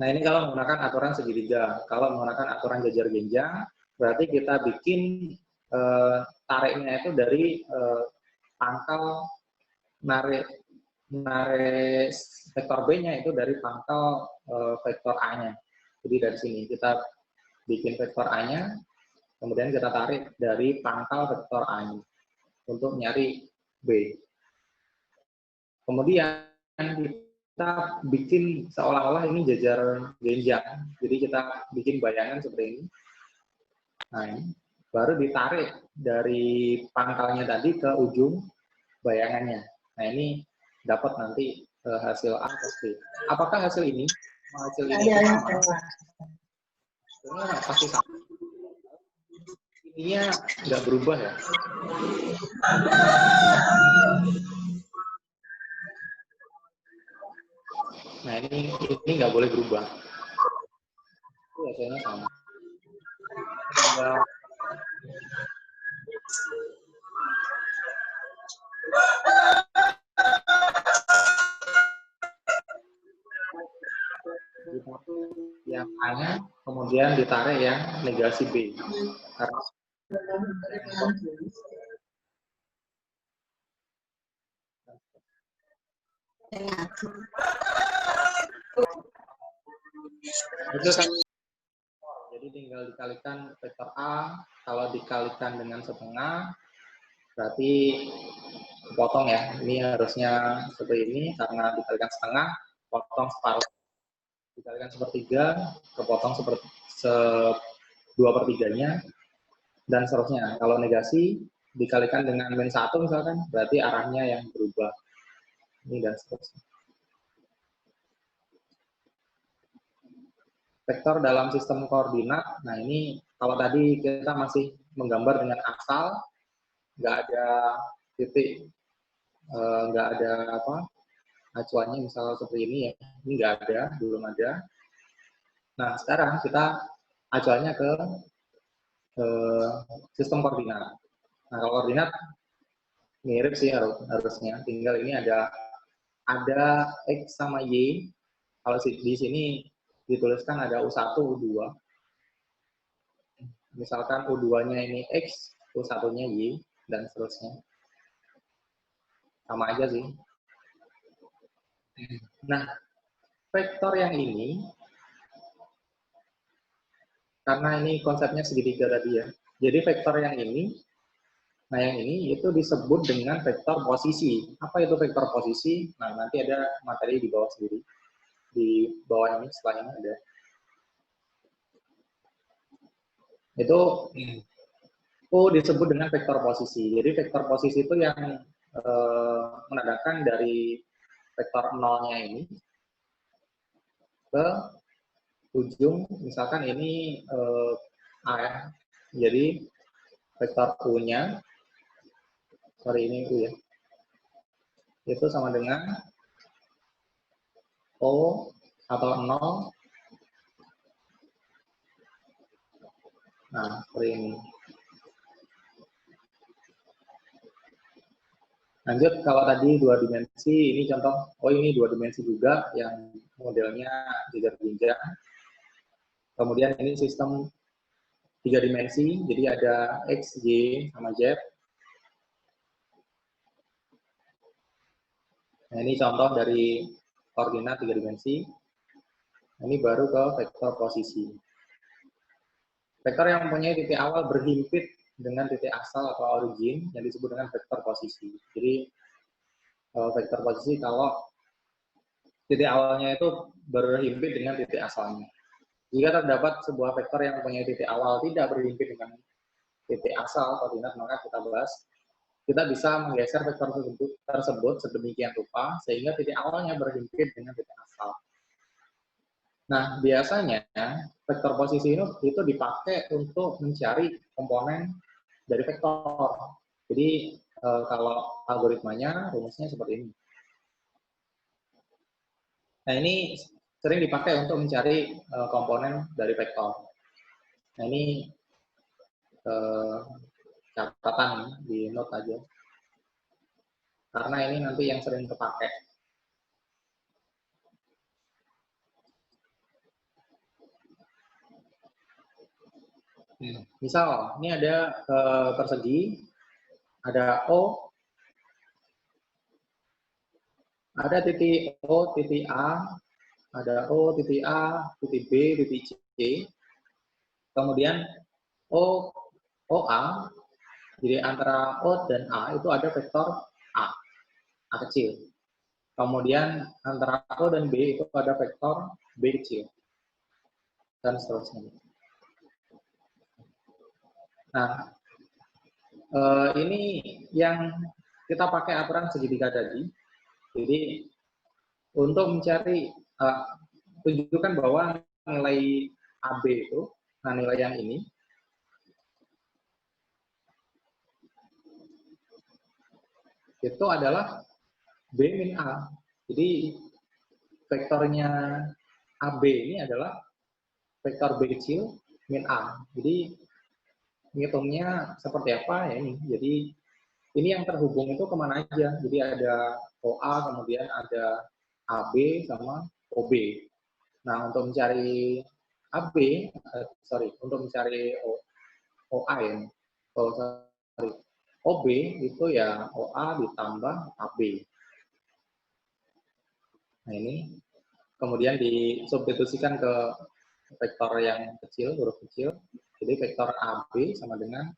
Nah, ini kalau menggunakan aturan segitiga. Kalau menggunakan aturan jajar genjang, berarti kita bikin tariknya itu dari pangkal narik vektor B-nya itu dari pangkal vektor A-nya. Jadi dari sini kita bikin vektor A-nya, kemudian kita tarik dari pangkal vektor A-nya untuk nyari B. Kemudian kita bikin seolah-olah ini jajar genjang. Jadi kita bikin bayangan seperti ini. Nah, ini baru ditarik dari pangkalnya tadi ke ujung bayangannya. Nah, ini dapat nanti hasil A plus B. Apakah hasil ini sama? Ini pasti sama. Ininya nggak berubah ya. Nah, ini nggak boleh berubah. Itu hasilnya sama. Yang A-nya kemudian ditarik yang negasi B. Karena itu kan, jadi tinggal dikalikan vektor A, kalau dikalikan dengan setengah berarti kepotong ya. Ini harusnya seperti ini, karena dikalikan setengah, potong separuh. Dikalikan sepertiga, kepotong seperti 2/3-nya, dan seterusnya. Kalau negasi, dikalikan dengan -1 misalkan, berarti arahnya yang berubah. Ini dan seterusnya. Vektor dalam sistem koordinat, nah ini kalau tadi kita masih menggambar dengan asal, nggak ada titik, nggak ada acuannya misalnya seperti ini ya, ini nggak ada, belum ada. Nah, sekarang kita acuannya ke sistem koordinat. Nah, kalau koordinat mirip sih harusnya, tinggal ini ada X sama Y. Kalau di sini dituliskan ada U1, U2. Misalkan U2-nya ini X, U1-nya Y, dan seterusnya. Sama aja sih. Nah, vektor yang ini, karena ini konsepnya segitiga tadi ya, jadi vektor yang ini, nah yang ini itu disebut dengan vektor posisi. Apa itu vektor posisi? Nah, nanti ada materi di bawah sendiri. Di bawah ini, setelah ini ada. Itu disebut dengan vektor posisi. Jadi vektor posisi itu yang menandakan dari vektor nolnya ini ke ujung, misalkan ini A ya. Jadi vektor U-nya, sorry ini U ya, itu sama dengan O atau 0. Nah, seperti ini. Lanjut, kalau tadi 2 dimensi, ini contoh, ini 2 dimensi juga yang modelnya jenjang. Kemudian ini sistem 3 dimensi, jadi ada X, Y, sama Z. Nah, ini contoh dari koordinat 3 dimensi. Ini baru ke vektor posisi. Vektor yang mempunyai titik awal berhimpit dengan titik asal atau origin yang disebut dengan vektor posisi. Jadi vektor posisi kalau titik awalnya itu berhimpit dengan titik asalnya. Jika terdapat sebuah vektor yang mempunyai titik awal tidak berhimpit dengan titik asal koordinat, maka kita bisa menggeser vektor tersebut sedemikian rupa sehingga titik awalnya berhimpit dengan titik asal. Nah, biasanya vektor posisi itu dipakai untuk mencari komponen dari vektor. Jadi kalau algoritmanya rumusnya seperti ini. Nah, ini sering dipakai untuk mencari komponen dari vektor. Nah, ini catatan di note aja. Karena ini nanti yang sering kepakai. Misal, ini ada persegi, ada O, ada titik O, titik A, ada O, titik A, titik B, titik C, kemudian OA, jadi antara O dan A itu ada vektor A kecil. Kemudian antara O dan B itu ada vektor B kecil. Dan seterusnya. Nah, ini yang kita pakai aturan segitiga tadi. Jadi, untuk mencari, tunjukkan bahwa nilai AB itu, nah nilai yang ini, itu adalah B min A. Jadi, vektornya AB ini adalah vektor B kecil min A. Jadi, ngitungnya seperti apa ya ini. Jadi, ini yang terhubung itu kemana aja. Jadi, ada OA, kemudian ada AB, sama OB. Nah, untuk mencari AB, untuk mencari OA ya. OB itu ya OA ditambah AB. Nah, ini kemudian disubstitusikan ke vektor yang kecil, huruf kecil. Jadi vektor AB sama dengan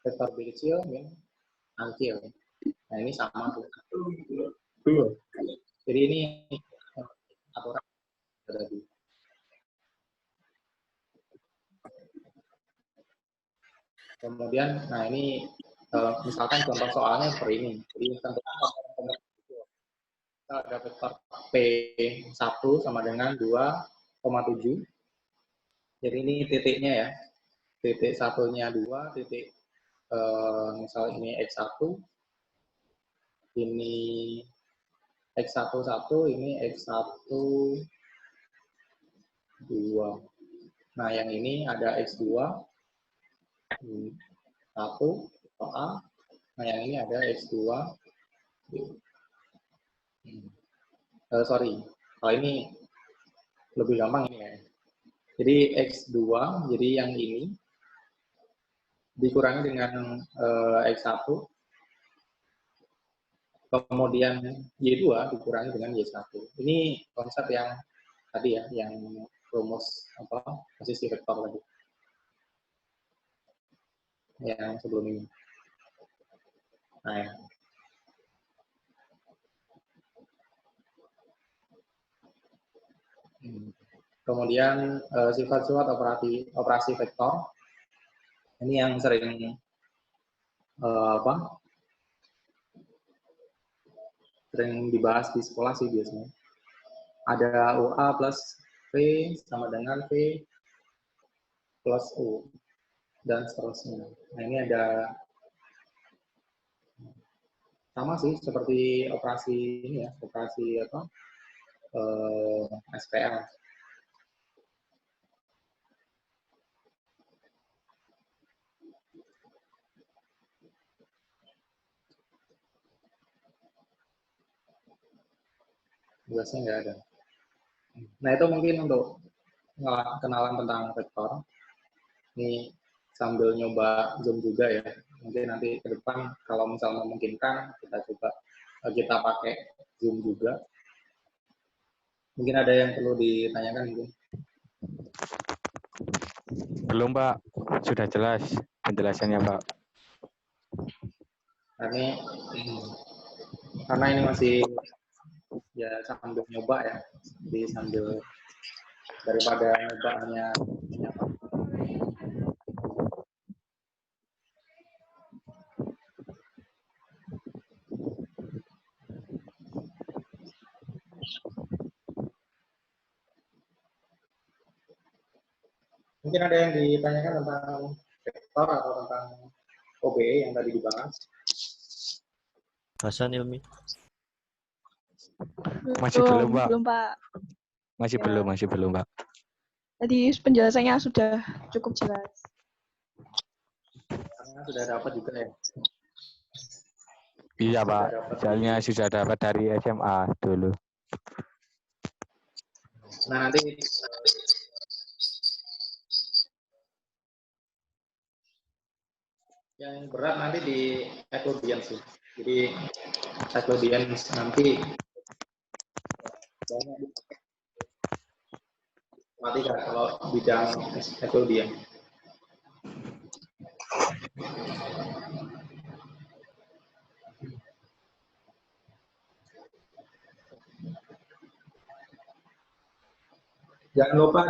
vektor B kecil min A kecil. Nah, ini sama tuh. Jadi ini aturan tadi. Kemudian, nah ini misalkan contoh soalnya seperti ini. Jadi tentukan kita ada vektor P1 sama dengan 2,7. Jadi ini titiknya ya. Titik satunya 2, titik misal ini X1, ini X11, ini X1, 2. Nah, yang ini ada X2, 1, A. Nah, yang ini ada X2. Sorry, kalau ini lebih gampang ini ya. Jadi X2, jadi yang ini dikurangi dengan X1, kemudian Y2 dikurangi dengan Y1. Ini konsep yang tadi ya, yang rumus posisi vektor tadi. Yang sebelum ini. Nah, ya. Kemudian sifat-sifat operasi vektor. Ini yang sering sering dibahas di sekolah sih biasanya. Ada UA plus V sama dengan V plus U, dan seterusnya. Nah, ini ada sama sih seperti operasi ini ya, operasi apa? SPL. Biasanya nggak ada. Nah, itu mungkin untuk kenalan tentang vektor. Ini sambil nyoba Zoom juga ya. Mungkin nanti ke depan kalau misalnya memungkinkan kita coba kita pakai Zoom juga. Mungkin ada yang perlu ditanyakan mungkin. Belum, Pak. Sudah jelas penjelasannya, Pak. Karena ini masih ya sambil nyoba ya. Jadi sambil daripada nyoba hanya mungkin ada yang ditanyakan tentang vektor atau tentang OBE yang tadi dibahas. Hasan Ilmi. Masih belum, Pak. Belum, Pak. Masih belum, Pak. Tadi penjelasannya sudah cukup jelas. Karena sudah dapat juga ya. Iya, Pak. Soalnya sudah dapat dari SMA dulu. Nah, nanti yang berat nanti di Eclodians sih. Jadi Eclodians nanti banyak matematika kalau bidang Eclodian. Jangan lupa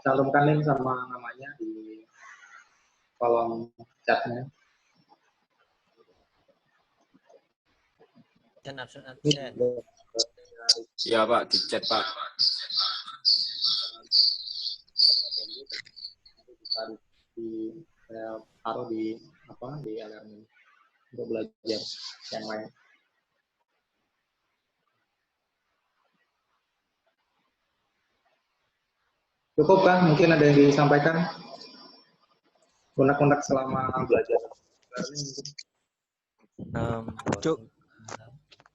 cantumkan link sama namanya di kolom chatnya. Absen. Iya Pak, di chat Pak. Taruh di alarm untuk belajar yang lain. Cukup kan? Mungkin ada yang disampaikan? Unek-unek selama belajar.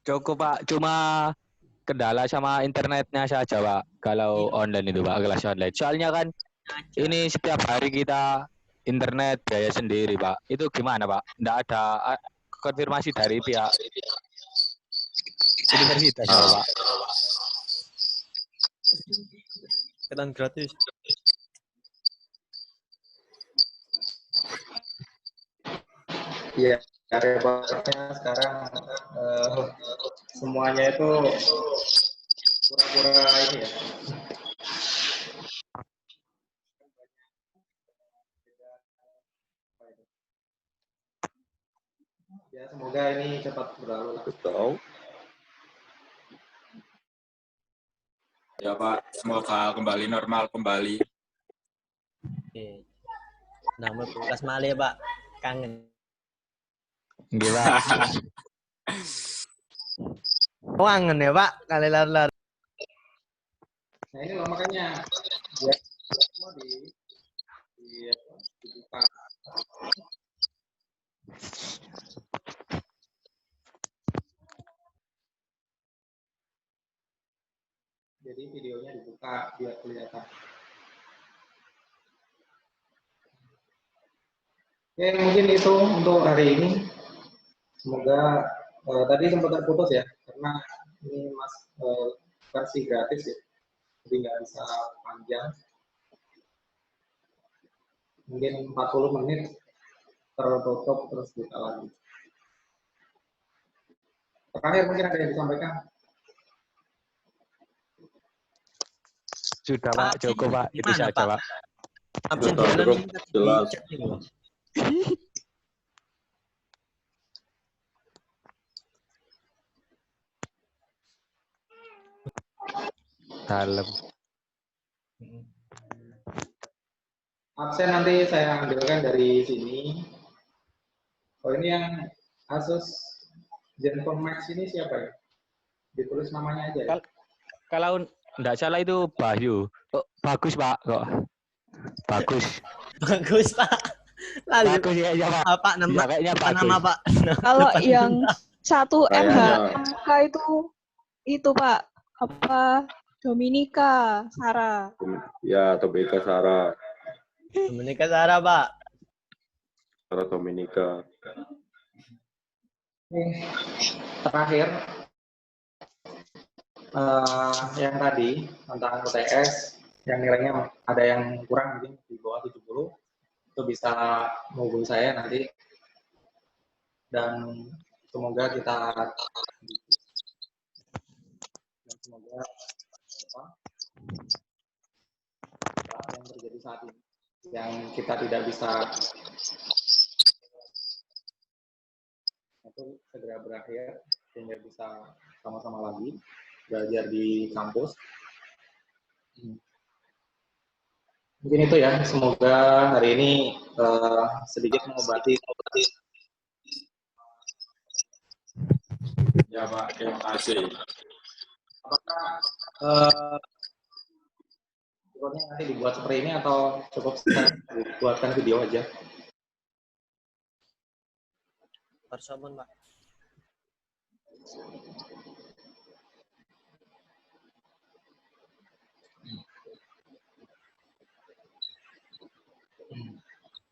Cukup, Pak. Cuma kendala sama internetnya saja, Pak. Kalau online itu, Pak, kelas online. Soalnya kan ini setiap hari kita internet biaya sendiri, Pak. Itu gimana, Pak? Nggak ada konfirmasi dari pihak universitas, Pak. Ketan gratis. Iya, repotnya sekarang semuanya itu pura-pura ini ya. Ya, semoga ini cepat berlalu. Betul. Ya Pak, semoga kembali normal kembali. Oke. Nama kelas Mali ya, Pak. Kangen. Nggih, Pak. Kangen ya, Pak. Kali lar-lar. Nah, ini loh makanya ya semua dibuka. Jadi videonya dibuka biar kelihatan. Oke, mungkin itu untuk hari ini. Semoga tadi sempat terputus ya, karena ini versi gratis ya, jadi nggak bisa panjang. Mungkin 40 menit tertutup terus buka lagi. Terakhir mungkin ada yang disampaikan? Sudah, Pak. Cukup, Pak. Itu saja, Pak. Absen Jelas. Dalam. Absen nanti saya ambilkan dari sini. Oh ini yang Asus Zenfone Max ini siapa ya? Ditulis namanya aja ya. Kalau enggak salah itu Bayu. Oh, bagus Pak kok. Bagus. Bagus, Pak. Lalu Bagus ya, ya Pak. Pak nama, Ya, kayaknya apa bagus. nama Pak? Kalau yang 1 Kayaknya. MHK itu Pak apa Dominika Sarah. Ya, Tobeka Sarah. Dominika Sarah, Pak. Sarah Dominika. Terakhir yang tadi tentang UTS yang nilainya ada yang kurang mungkin di bawah 70 itu bisa menghubungi saya nanti dan semoga kita dan semoga apa yang terjadi saat ini yang kita tidak bisa itu segera berakhir sehingga bisa sama-sama lagi belajar di kampus. Mungkin itu ya, semoga hari ini sedikit mengobati. Ya Pak, terima kasih. Apakah recordnya nanti dibuat seperti ini atau cukup dibuatkan video aja? Persamaan, Pak.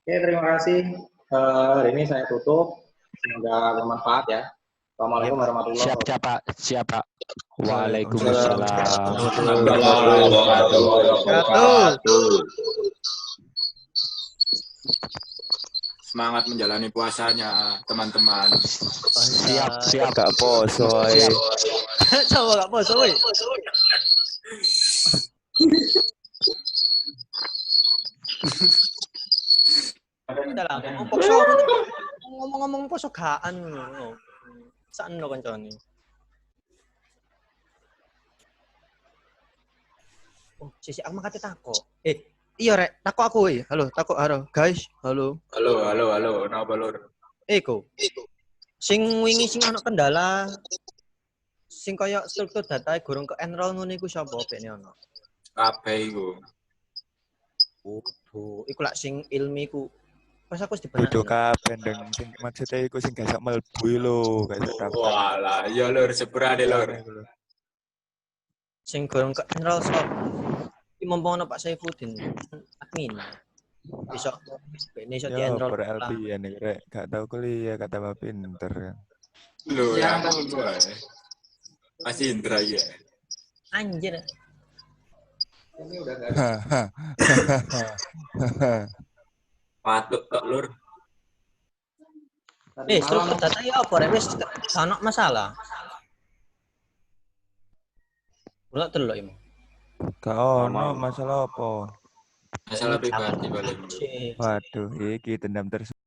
Oke, terima kasih. Hari ini saya tutup. Semoga bermanfaat ya. Assalamualaikum warahmatullahi wabarakatuh. Siap, Siap, Pak. Waalaikumsalam. Warahmatullahi wabarakatuh. Semangat menjalani puasanya, teman-teman. Siap. Gak poso ae. Coba gak poso, woi. Udah lah, ngomong poso gaan. Saan lo kancane? Oh, sisi aku makate tako. Iya rek, tako aku woi. Halo, guys. Halo. Halo, napa lur? Eko. Sing wingi sing ana kendala sing kaya struktur data gorong ke enroll ngono iku sapa bekne ana? Kabeh iku. Oh, iku lak sing ilmi ku. Pas aku wis dibenak. Kudu kabeh ndeng sing maksudnya iku sing gak sak mlebu lho, gak sak daftar. Walah, ya lur, seberade lur. Sing gorong ke enroll sapa? Iki mumpung ana Pak Saifuddin admin. Besok bekne iso di Ya, enroll. per LP ya nih, rek. Gak tau kuliah, gak tambah pinter kan. Lho, ya ampun gue. Masih Indra ya. Anjir. Ini udah nggak ada. Patut kok lur. Struktur data ya apa rek wis ana masalah. Ora delok iki. Gak ono masalah apa. Masalah pribadi paling. Waduh, iki dendam tersulut.